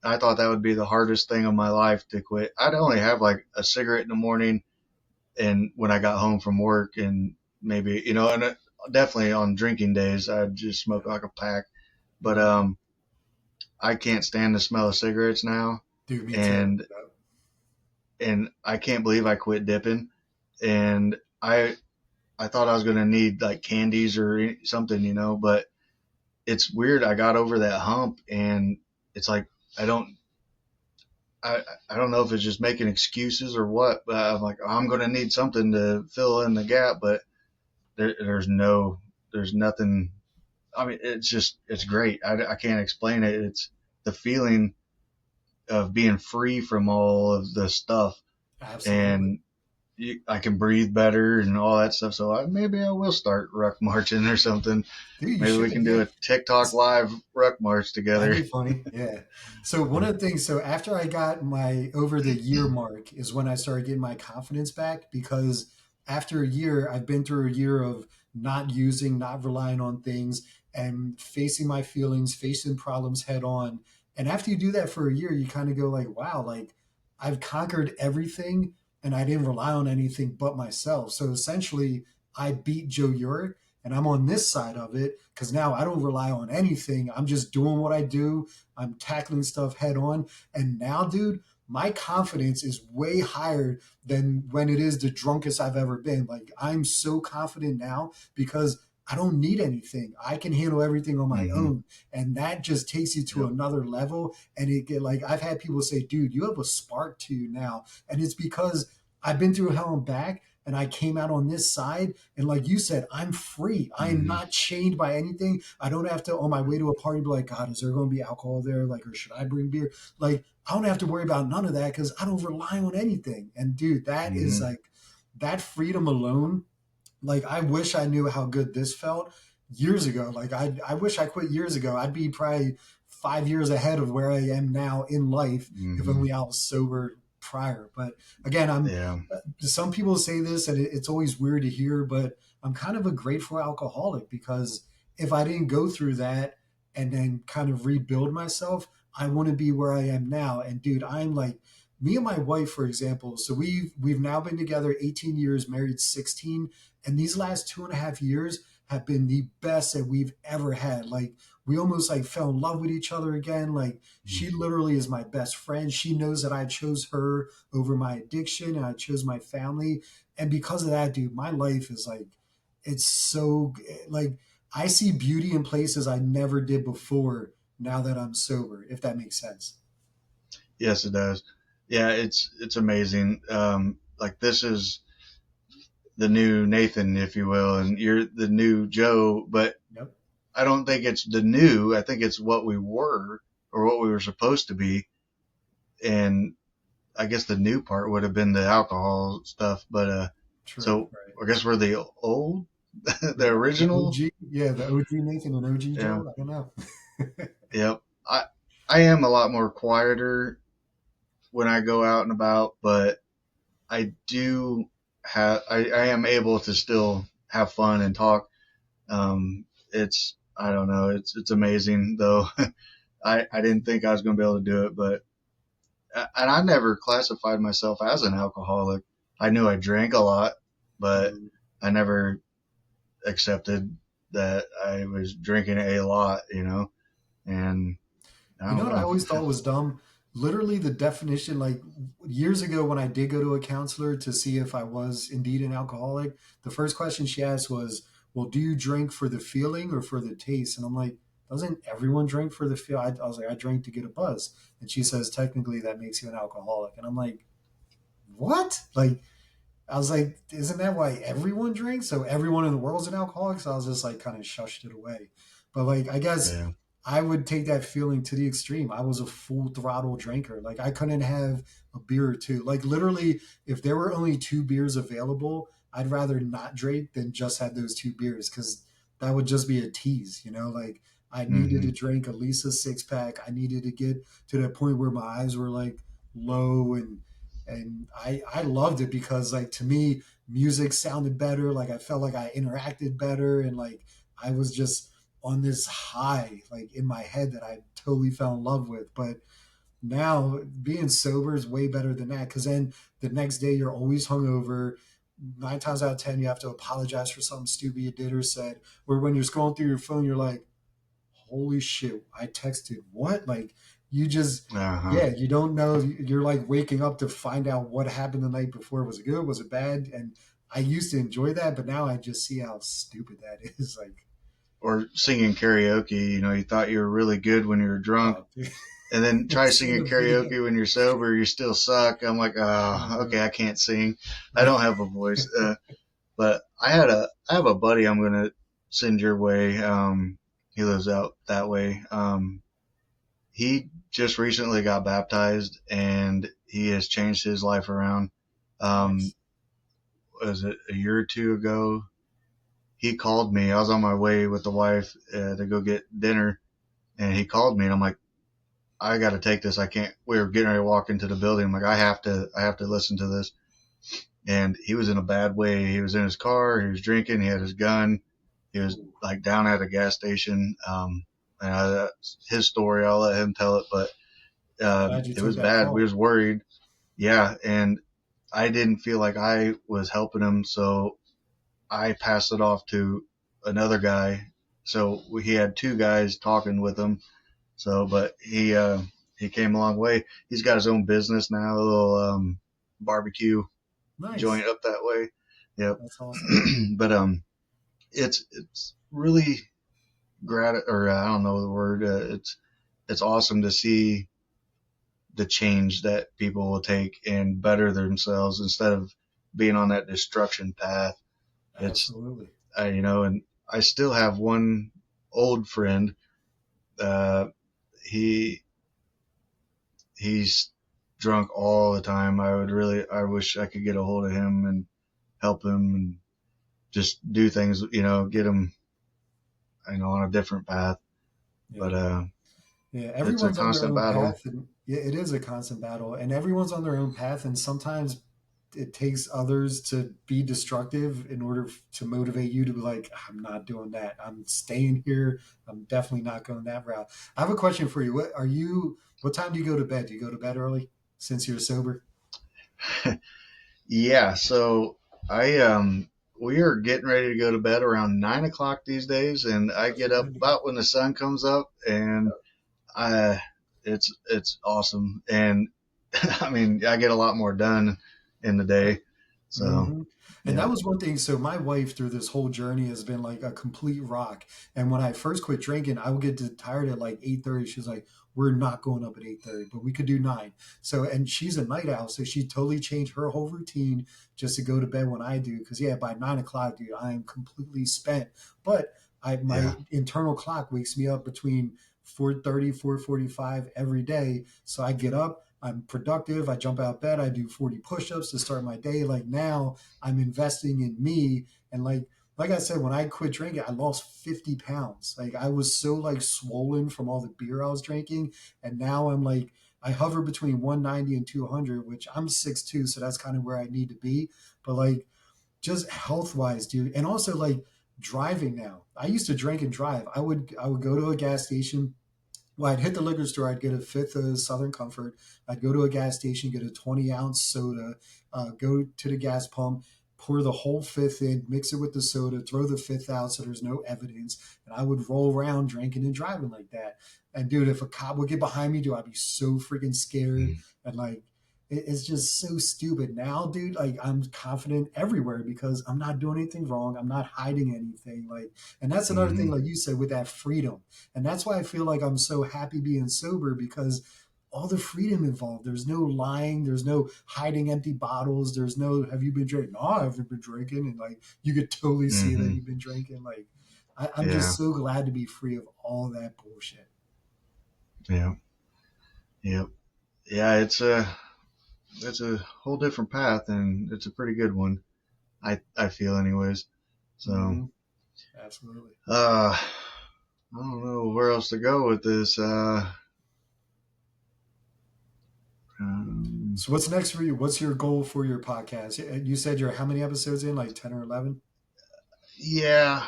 I thought that would be the hardest thing of my life to quit. I'd only have like a cigarette in the morning and when I got home from work, and maybe, and definitely on drinking days, I'd just smoke like a pack. But I can't stand the smell of cigarettes now, Dude, me too. and I can't believe I quit dipping. And I thought I was gonna need like candies or something, but it's weird. I got over that hump, and it's like I don't. I don't know if it's just making excuses or what, but I'm like, I'm going to need something to fill in the gap, but there's nothing. I mean, it's great. I can't explain it. It's the feeling of being free from all of the stuff, Absolutely. and I can breathe better and all that stuff. So maybe I will start ruck marching or something. Dude, you Maybe we should, can do yeah. a TikTok live ruck march That'd together. be funny. Yeah. So one of the things, so after I got my over the year mark is when I started getting my confidence back, because after a year, I've been through a year of not using, not relying on things and facing my feelings, facing problems head on. And after you do that for a year, you kind of go like, wow, like I've conquered everything and I didn't rely on anything but myself. So essentially I beat Joe Yurick and I'm on this side of it because now I don't rely on anything. I'm just doing what I do. I'm tackling stuff head on. And now, dude, my confidence is way higher than when it is the drunkest I've ever been. Like, I'm so confident now because I don't need anything. I can handle everything on my Hmm. own. And that just takes you to Yep. another level. And it get like, I've had people say, dude, you have a spark to you now. And it's because I've been through hell and back and I came out on this side. And like you said, I'm free. I'm Hmm. not chained by anything. I don't have to, on my way to a party, be like, God, is there going to be alcohol there? Like, or should I bring beer? Like, I don't have to worry about none of that because I don't rely on anything. And dude, that is Hmm. like, that freedom alone, like I wish I knew how good this felt years ago. Like I wish I quit years ago. I'd be probably 5 years ahead of where I am now in life if Hmm. only I was sober prior. But again, I'm Yeah. some people say this and it's always weird to hear, but I'm kind of a grateful alcoholic because if I didn't go through that and then kind of rebuild myself, I wouldn't be where I am now. And dude, I'm like me and my wife, for example. So we've now been together 18 years, married 16, and these last 2.5 years have been the best that we've ever had. Like we almost like fell in love with each other again. Like she literally is my best friend. She knows that I chose her over my addiction and I chose my family. And because of that, dude, my life is like it's so like I see beauty in places I never did before now that I'm sober, if that makes sense. Yes, it does. Yeah, it's amazing. Like this is the new Nathan, if you will, and you're the new Joe. But Yep. I don't think it's the new. I think it's what we were or what we were supposed to be. And I guess the new part would have been the alcohol stuff. But True. so Right. I guess we're the old, the Yeah. The original. OG. Yeah. The OG Nathan and OG Yeah. Joe. I don't know. Yep. I am a lot more quieter when I go out and about, but I do I am able to still have fun and talk. It's I don't know, it's amazing though. I didn't think I was going to be able to do it, but and I never classified myself as an alcoholic. I knew I drank a lot, but Mm. I never accepted that I was drinking a lot. And I You know don't what I know. always thought was dumb? Literally, the definition, like years ago when I did go to a counselor to see if I was indeed an alcoholic, the first question she asked was, well, do you drink for the feeling or for the taste? And I'm like, doesn't everyone drink for the feel? I was like, I drank to get a buzz. And she says, technically, that makes you an alcoholic. And I'm like, what? Like, I was like, isn't that why everyone drinks? So everyone in the world's an alcoholic. So I was just like kind of shushed it away. But like, I guess Yeah. I would take that feeling to the extreme. I was a full throttle drinker. Like I couldn't have a beer or two. Like literally, if there were only two beers available, I'd rather not drink than just have those two beers because that would just be a tease, you know? Like I needed to Hmm. drink at least a six pack. I needed to get to that point where my eyes were like low, and I loved it because like to me music sounded better. Like I felt like I interacted better, and like I was just on this high like in my head that I totally fell in love with. But now being sober is way better than that because then the next day you're always hungover. 9 times out of 10, you have to apologize for something stupid you did or said. Where when you're scrolling through your phone, you're like, holy shit, I texted what? Like, you just, Uh-huh. yeah, you don't know. You're like waking up to find out what happened the night before. Was it good? Was it bad? And I used to enjoy that, but now I just see how stupid that is. Like, Or singing karaoke, you thought you were really good when you were drunk, oh, dude, and then try see singing the video. karaoke when you're sober, you still suck. I'm like, oh, Uh, okay, I can't sing. I don't have a voice. But I have a buddy I'm gonna send your way. He lives out that way. He just recently got baptized, and he has changed his life around. Um, nice. was it a year or two ago? He called me. I was on my way with the wife to go get dinner, and he called me, and I'm like, I got to take this. I can't. We were getting ready to walk into the building. I'm like, I have to listen to this. And he was in a bad way. He was in his car. He was drinking. He had his gun. He was Ooh, like down at a gas station. And that's his story. I'll let him tell it, but I'm glad you it took was that bad. We call. was worried. Yeah, and I didn't feel like I was helping him, so I passed it off to another guy. So he had two guys talking with him. So, but he came a long way. He's got his own business now, a little barbecue joint Nice. up that way. Yep. That's awesome. But it's really or I don't know the word. It's awesome to see the change that people will take and better themselves instead of being on that destruction path. It's Absolutely. and I still have one old friend. Uh, he he's drunk all the time. I wish I could get a hold of him and help him and just do things, get him, on a different path. Yeah. But Yeah, it's a everyone's on their constant own battle. path, and yeah, it is a constant battle, and everyone's on their own path, and sometimes it takes others to be destructive in order to motivate you to be like, I'm not doing that. I'm staying here. I'm definitely not going that route. I have a question for you. What time do you go to bed? Do you go to bed early since you're sober? Yeah, so I we are getting ready to go to bed around 9 o'clock these days, and I That's a get up good deal. about when the sun comes up, and I it's awesome, and I mean I get a lot more done in the day. So Hmm. And yeah, that was one thing. So my wife through this whole journey has been like a complete rock. And when I first quit drinking, I would get tired at like 8:30. She's like, "We're not going up at 8:30, but we could do 9." So and she's a night owl, so she totally changed her whole routine just to go to bed when I do. Because yeah, by 9 o'clock, dude, I am completely spent. But yeah. my internal clock wakes me up between 4:30, 4:45 every day. So I get up. I'm productive. I jump out of bed. I do 40 push-ups to start my day. Like now I'm investing in me. And like I said, when I quit drinking, I lost 50 pounds. Like I was so like swollen from all the beer I was drinking. And now I'm like, I hover between 190 and 200, which I'm 6'2", so that's kind of where I need to be. But like just health wise, dude. And also like driving now. I used to drink and drive. I would go to a gas station, well, I'd hit the liquor store. I'd get a fifth of Southern Comfort. I'd go to a gas station, get a 20-ounce soda, go to the gas pump, pour the whole fifth in, mix it with the soda, throw the fifth out so there's no evidence. And I would roll around drinking and driving like that. And dude, if a cop would get behind me, dude, I'd be so freaking scared. Mm. And like, it's just so stupid now, dude. Like, I'm confident everywhere because I'm not doing anything wrong. I'm not hiding anything. Like, and that's another thing, Hmm. like you said, with that freedom. And that's why I feel like I'm so happy being sober because all the freedom involved. There's no lying. There's no hiding empty bottles. There's no, have you been drinking? No, I haven't been drinking. And like, you could totally see that Hmm. you've been drinking. Like, I'm Yeah, just so glad to be free of all that bullshit. yeah, yeah, yeah. It's a whole different path, and it's a pretty good one. I feel, anyways. So, Hmm. Absolutely. uh, I don't know where else to go with this. So what's next for you? What's your goal for your podcast? You said you're how many episodes in? Like 10 or 11? Yeah,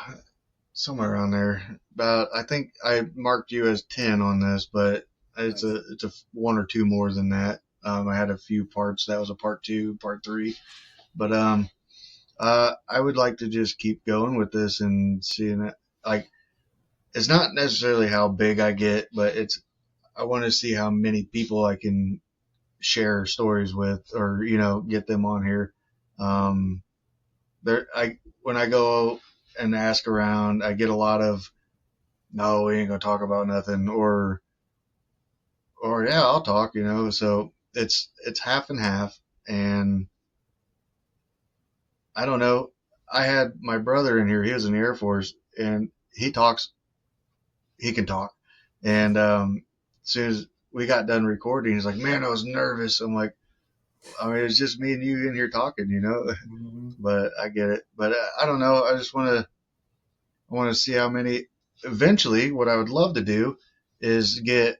somewhere around there. About I think I marked you as 10 on this, but Nice. it's a one or two more than that. I had a few parts. That was a part two, part three, but I would like to just keep going with this and seeing it. Like it's not necessarily how big I get, but it's I want to see how many people I can share stories with, or get them on here. Um, there, I when I go and ask around, I get a lot of no, we ain't gonna talk about nothing, or yeah, I'll talk, So it's half and half, and I don't know. I had my brother in here. He was in the Air Force, and he can talk. And as soon as we got done recording, he's like, "Man, I was nervous." I'm like, "I mean, it's just me and you in here talking." Mhm. But I get it. But I don't know. I want to see how many. Eventually, what I would love to do is get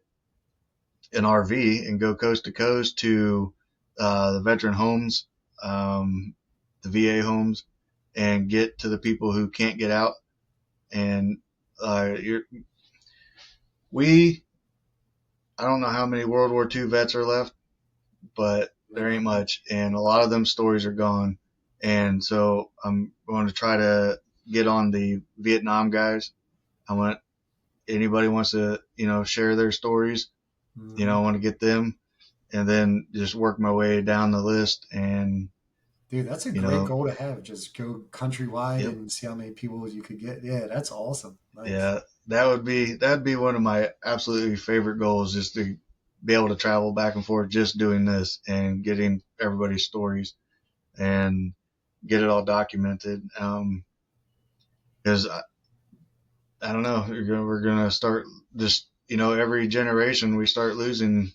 an RV and go coast to coast to the veteran homes, um, the VA homes, and get to the people who can't get out. And you're, we, I don't know how many World War II vets are left, but Like there ain't that. much, and a lot of them stories are gone. And so I'm going to try to get on the Vietnam guys. I want anybody wants to share their stories. I Mhm. want to get them, and then just work my way down the list. And Dude, that's a you great know, goal to have. Just go countrywide yep, and see how many people you could get. Yeah, that's awesome. Nice. yeah, that'd be one of my absolutely favorite goals, just to be able to travel back and forth, just doing this and getting everybody's stories and get it all documented. Because I don't know, we're gonna start just every generation we start losing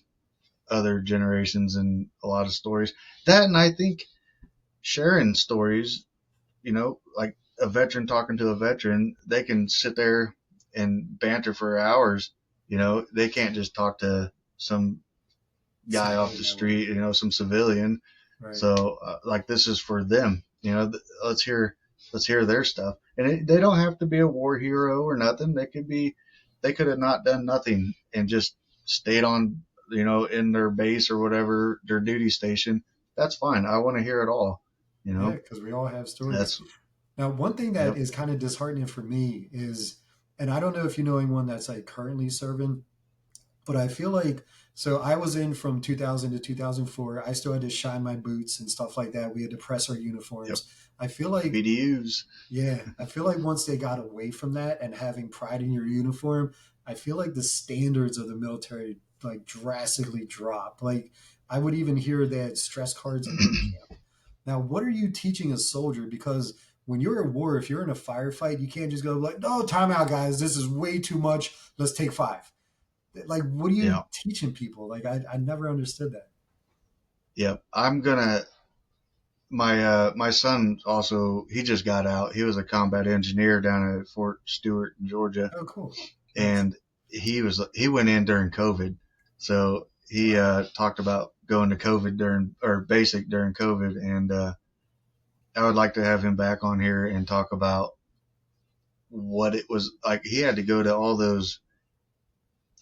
other generations and a lot of stories. That, and I think sharing stories, like a veteran talking to a veteran, they can sit there and banter for hours. They can't just talk to some guy off the Civilian or street, whatever. some civilian. Right. So, like, this is for them. Let's hear their stuff, and they don't have to be a war hero or nothing. They could have not done nothing and just stayed on, in their base or whatever their duty station. That's fine. I want to hear it all. You Yeah, know, because we all have stories. that's Now, one thing that yep, is kind of disheartening for me is, and I don't know if you know anyone that's like currently serving, but I feel like so I was in from 2000 to 2004. I still had to shine my boots and stuff like that. We had to press our yep. uniforms. I feel like BDUs. yeah, I feel like once they got away from that and having pride in your uniform, I feel like the standards of the military like drastically drop. Like I would even hear they had stress cards in boot camp. Now, what are you teaching a soldier? Because when you're at war, if you're in a firefight, you can't just go like, "No, time out, guys. This is way too much. Let's take five." Like, what are you Yeah, teaching people? Like, I never understood that. yep. My son also, he just got out. He was a combat engineer down at Fort Stewart in Georgia, Oh, cool, nice. and he went in during COVID. So he Wow. talked about going to COVID during, or basic during COVID, and I would like to have him back on here and talk about what it was like. He had to go to all those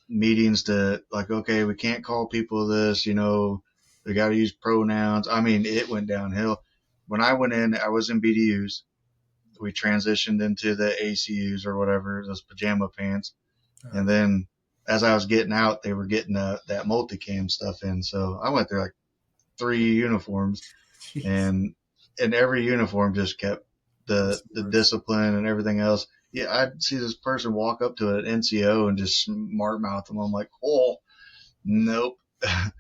meetings to, like, okay, we can't call people this, we got to use pronouns. I mean, it went downhill. When I went in, I was in BDUs. We transitioned into the ACUs or whatever, those pajama pants. And Okay. then as I was getting out, they were getting that multicam stuff in. So I went through like three uniforms, Jeez, and every uniform just kept the just the worse. discipline and everything else. Yeah, I'd see this person walk up to an NCO and just smart mouth them. I'm like, oh, nope.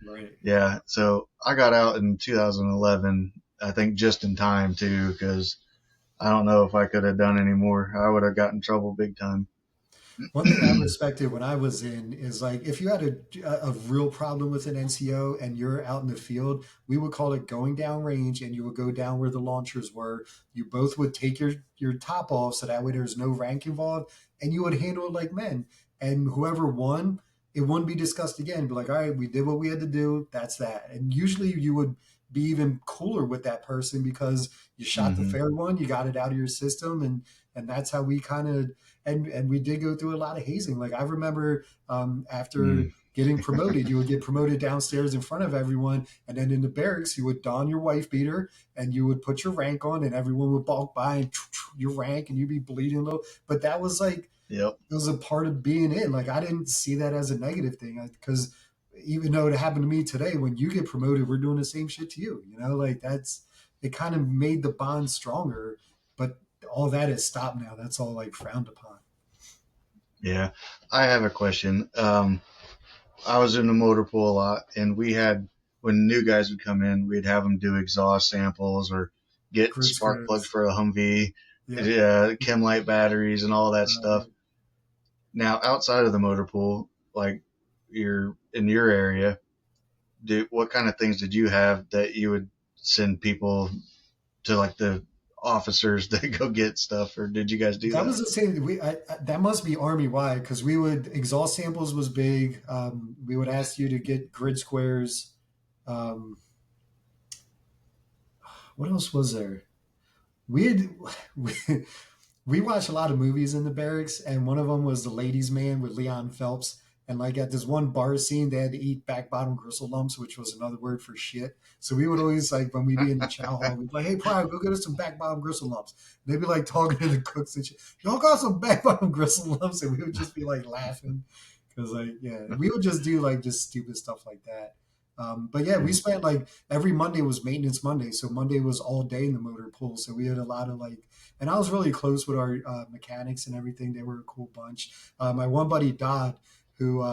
Right. Yeah. So I got out in 2011, I think just in time too, because I don't know if I could have done any more. I would have gotten in trouble big time. One thing I respected when I was in is like if you had a real problem with an NCO and you're out in the field, we would call it going down range, and you would go down where the launchers were. You both would take your top off so that way there's no rank involved, and you would handle it like men. And whoever won, it wouldn't be discussed again. Be like, all right, we did what we had to do. That's that. And usually you would be even cooler with that person because you shot the Hmm. fair one, you got it out of your system, and that's how we kind of and we did go through a lot of hazing. Like I remember after Mm. getting promoted, you would get promoted downstairs in front of everyone, and then in the barracks, you would don your wife beater and you would put your rank on, and everyone would walk by and your rank, and you'd be bleeding a little. But that was like Yep. it was a part of being in. Like I didn't see that as a negative thing because even though it happened to me today, when you get promoted, we're doing the same shit to you. You know, like that's it kind of made the bond stronger. But all that is stopped now. That's all like frowned upon. Yeah. I have a question. I was in the motor pool a lot, and we had when new guys would come in, we'd have them do exhaust samples or get Grid spark plugs squares. for a Humvee, Yeah. chem light batteries, and all that stuff. Yeah. Now, outside of the motor pool, like you're in your area, what kind of things did you have that you would send people to, like the officers to go get stuff, or did you guys do That that? was the same. That must be army wide because we would exhaust samples was big. We would ask you to get grid squares. Um, what else was there? We had we, we watched a lot of movies in the barracks, and one of them was The Ladies' Man with Leon Phelps. And like at this one bar scene, they had to eat back bottom gristle lumps, which was another word for shit. So we would always like when we'd be in the chow hall, we'd be like, "Hey, Pryor, go get us some back bottom gristle lumps." And they'd be like talking to the cooks and shit. Y'all got some back bottom gristle lumps, and we would just be like laughing because like yeah, we would just do like just stupid stuff like that. But yeah, we Yeah. spent like every Monday was maintenance Monday, so Monday was all day in the motor pool. So we had a lot of like and I was really close with our mechanics and everything. They were a cool bunch. My one buddy Dodd, who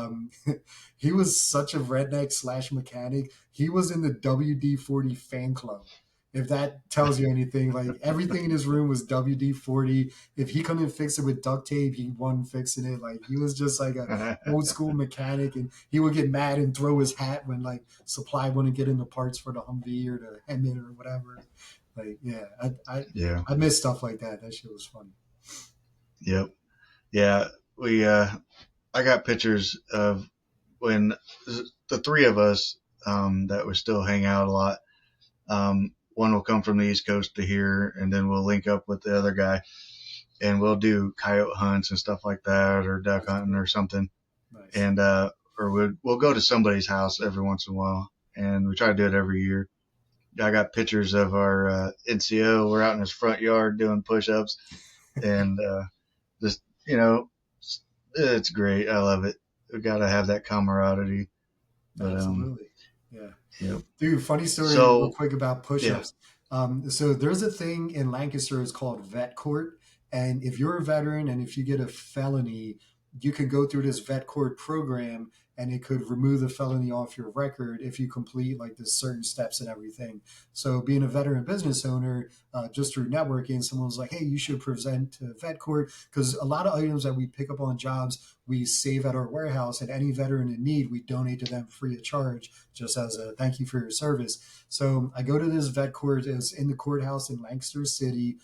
he was such a redneck slash mechanic. He was in the WD-40 fan club. If that tells you anything, like everything in his room was WD-40. If he couldn't fix it with duct tape, he wasn't fixing it. Like he was just like a old school mechanic, and he would get mad and throw his hat when like supply wouldn't get in the parts for the Humvee or the Hemi or whatever. Like yeah, Yeah. I miss stuff like that. That shit was funny. Yep. Yeah. We I got pictures of when the three of us that would still hang out a lot. One will come from the East Coast to here, and then we'll link up with the other guy, and we'll do coyote hunts and stuff like that, or duck That's hunting cool. or something. Nice. And or we'll go to somebody's house every once in a while, and we try to do it every year. I got pictures of our NCO. We're out in his front yard doing push-ups, and just you know, it's great. I love it. We got to have that camaraderie. But Absolutely. Yeah. yeah. Dude, funny story real So quick about yeah. push-ups. So there's a thing in Lancaster, it's called vet court. And if you're a veteran and if you get a felony, you could go through this vet court program and it could remove the felony off your record if you complete like the certain steps and everything. So being a veteran business owner, just through networking, someone was like, hey, you should present to vet court because a lot of items that we pick up on jobs, we save at our warehouse and any veteran in need, we donate to them free of charge just as a thank you for your service. So I go to this vet court. It's in the courthouse in Lancaster City.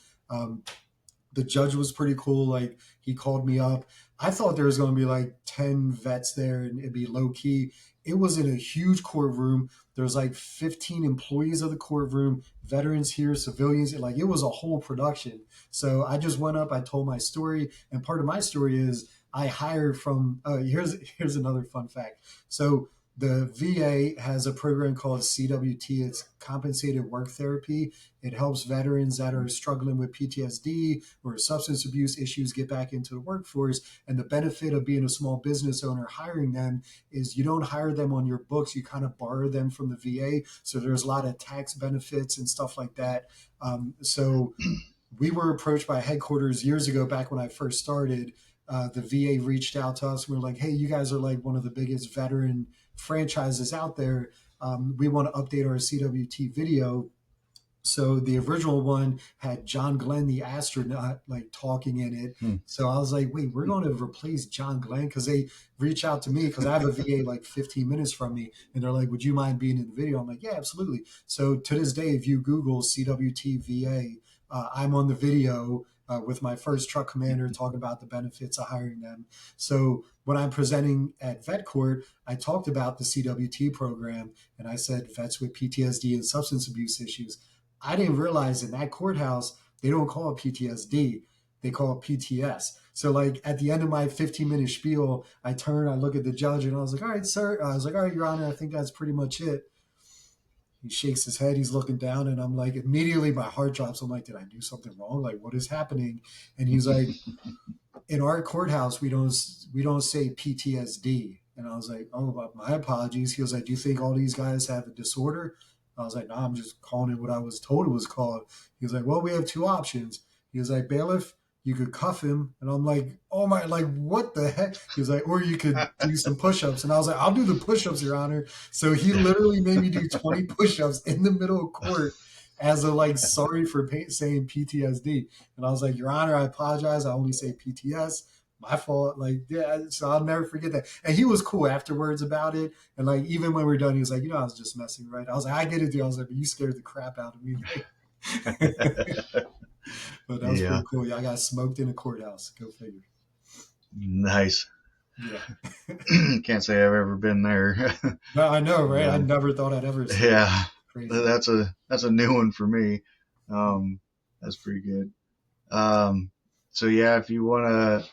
The judge was pretty cool. Like he called me up. I thought there was going to be like 10 vets there and it'd be low key. It was in a huge courtroom. There's like 15 employees of the courtroom, veterans here, civilians. Like it was a whole production. So I just went up. I told my story, and part of my story is I hired from. Here's another fun fact. So the VA has a program called CWT. It's compensated work therapy. It helps veterans that are struggling with PTSD or substance abuse issues get back into the workforce. And the benefit of being a small business owner hiring them is you don't hire them on your books. You kind of borrow them from the VA. So there's a lot of tax benefits and stuff like that. So we were approached by headquarters years ago, back when I first started. The VA reached out to us. We were like, hey, you guys are like one of the biggest veteran franchises out there. We want to update our CWT video. So the original one had John Glenn, the astronaut, like talking in it. Hmm. So I was like, wait, we're going to replace John Glenn because they reach out to me because I have a VA like 15 minutes from me. And they're like, would you mind being in the video? I'm like, yeah, absolutely. So to this day, if you Google CWT VA, I'm on the video. with my first truck commander talking about the benefits of hiring them. So when I'm presenting at vet court, I talked about the CWT program, and I said vets with PTSD and substance abuse issues. I didn't realize in that courthouse, they don't call it PTSD, they call it PTS. So like at the end of my 15-minute spiel, I turn, I look at the judge, and I was like, all right, sir. I was like, all right, Your Honor, I think that's pretty much it. He shakes his head, he's looking down, and I'm like, immediately my heart drops. I'm like, did I do something wrong? Like, what is happening? And he's like, in our courthouse, we don't say PTSD. And I was like, oh, my apologies. He was like, do you think all these guys have a disorder? I was like, no, I'm just calling it what I was told it was called. He was like, well, we have two options. He was like, bailiff, you could cuff him. And I'm like, oh my, like, what the heck? He was like, or you could do some push-ups. And I was like, I'll do the push-ups, Your Honor. So he literally made me do 20 push-ups in the middle of court as a like, sorry for saying PTSD. And I was like, Your Honor, I apologize. I only say PTS. My fault. Like, yeah, so I'll never forget that. And he was cool afterwards about it. And like, even when we were done, he was like, I was just messing, right? I was like, I get it, dude. I was like, but you scared the crap out of me. But that was Yeah, pretty cool. Yeah, I got smoked in a courthouse. Go figure. nice. Yeah. Can't say I've ever been there. No, I know, right? I um, never thought I'd ever see it. yeah, Crazy. that's a new one for me. That's pretty good. Um, so yeah, if you want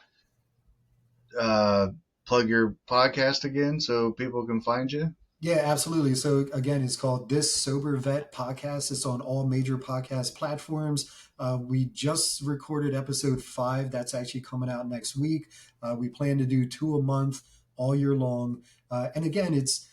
to plug your podcast again, so people can find you. Yeah, absolutely. So again, it's called This Sober Vet Podcast. It's on all major podcast platforms. We just recorded episode 5. That's actually coming out next week. We plan to do 2 a month all year long. And again, it's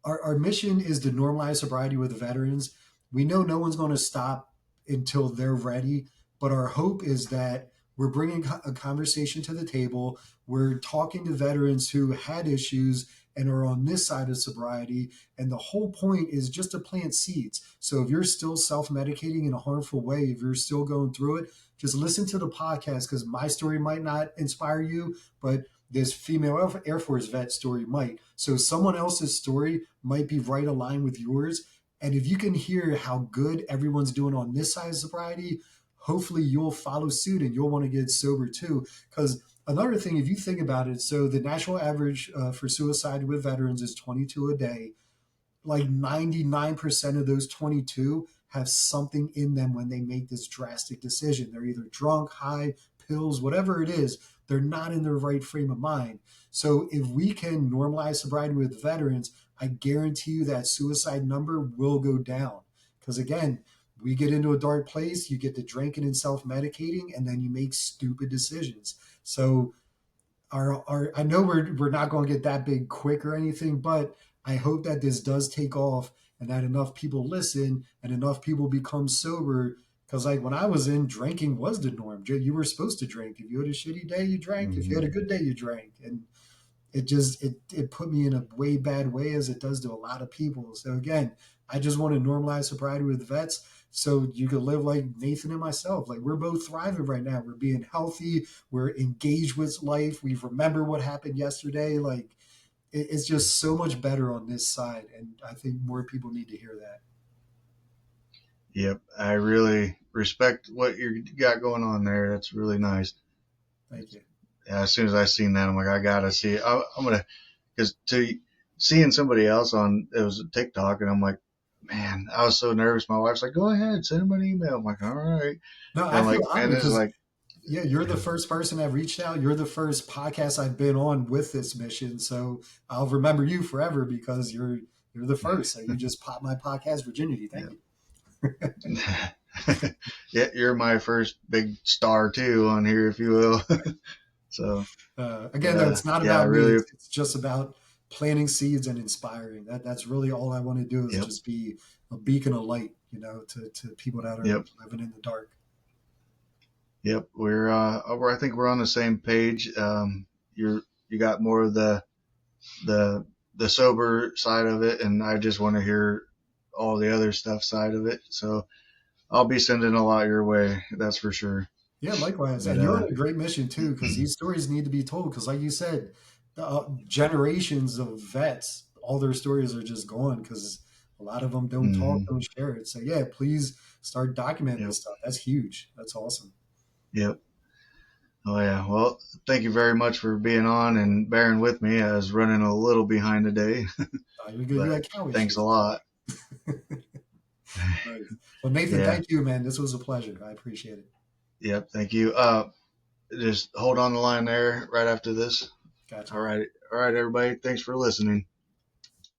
our mission is to normalize sobriety with veterans. We know no one's going to stop until they're ready, but our hope is that we're bringing a conversation to the table. We're talking to veterans who had issues and are on this side of sobriety. And the whole point is just to plant seeds. So if you're still self-medicating in a harmful way, if you're still going through it, just listen to the podcast, because my story might not inspire you, but this female Air Force vet story might. So someone else's story might be right aligned with yours. And if you can hear how good everyone's doing on this side of sobriety, hopefully you'll follow suit and you'll want to get sober too. Because another thing, if you think about it, so the national average for suicide with veterans is 22 a day. Like 99% of those 22 have something in them when they make this drastic decision. They're either drunk, high, pills, whatever it is. They're not in their right frame of mind. So if we can normalize sobriety with veterans, I guarantee you that suicide number will go down. Because again, we get into a dark place, you get to drinking and self-medicating, and then you make stupid decisions. So our I know we're not going to get that big quick or anything, but I hope that this does take off and that enough people listen and enough people become sober. Because like when I was in, drinking was the norm. You were supposed to drink. If you had a shitty day, you drank. If you had Mm-hmm. a good day, you drank. And it put me in a way bad way, as it does to a lot of people. So again, I just want to normalize sobriety with vets so you could live like Nathan and myself. Like we're both thriving right now. We're being healthy. We're engaged with life. We remember what happened yesterday. Like it's just so much better on this side, and I think more people need to hear that. Yep, I really respect what you got going on there. That's really nice. Thank you. Yeah, as soon as I seen that, I'm like, I gotta see it. I'm gonna, because to seeing somebody else on it was a TikTok, and I'm like, man, I was so nervous. My wife's like, go ahead, send him an email. I'm like, all right. No, And I I'm feel like, and honored it's because like, yeah, you're the first person I've reached out. You're the first podcast I've been on with this mission. So I'll remember you forever because you're the first. So you just popped my podcast virginity. Thank you. yeah. Yeah, you're my first big star too on here, if you will. So, Again, though, it's not yeah, I about me. really, It's just about planting seeds and inspiring. That's really all I want to do is yep, just be a beacon of light, to people that are yep, living in the dark. yep. I think we're on the same page. You got more of the the sober side of it, and I just want to hear all the other stuff side of it. So I'll be sending a lot your way, that's for sure. Yeah, likewise. But And you're on a great mission too, because these stories need to be told. Because, like you said, generations of vets, all their stories are just gone because a lot of them don't talk, mhm, don't share it. So, yeah, please start documenting yep, this stuff. That's huge. That's awesome. Yep. Oh yeah. Well, thank you very much for being on and bearing with me. I was running a little behind today, You're good. You but had cow thanks a issues. lot. Nice. Well, Nathan, Yeah. thank you, man. This was a pleasure. I appreciate it. Yep. Thank you. Just hold on the line there right after this. Gotcha. All right. All right, everybody. Thanks for listening.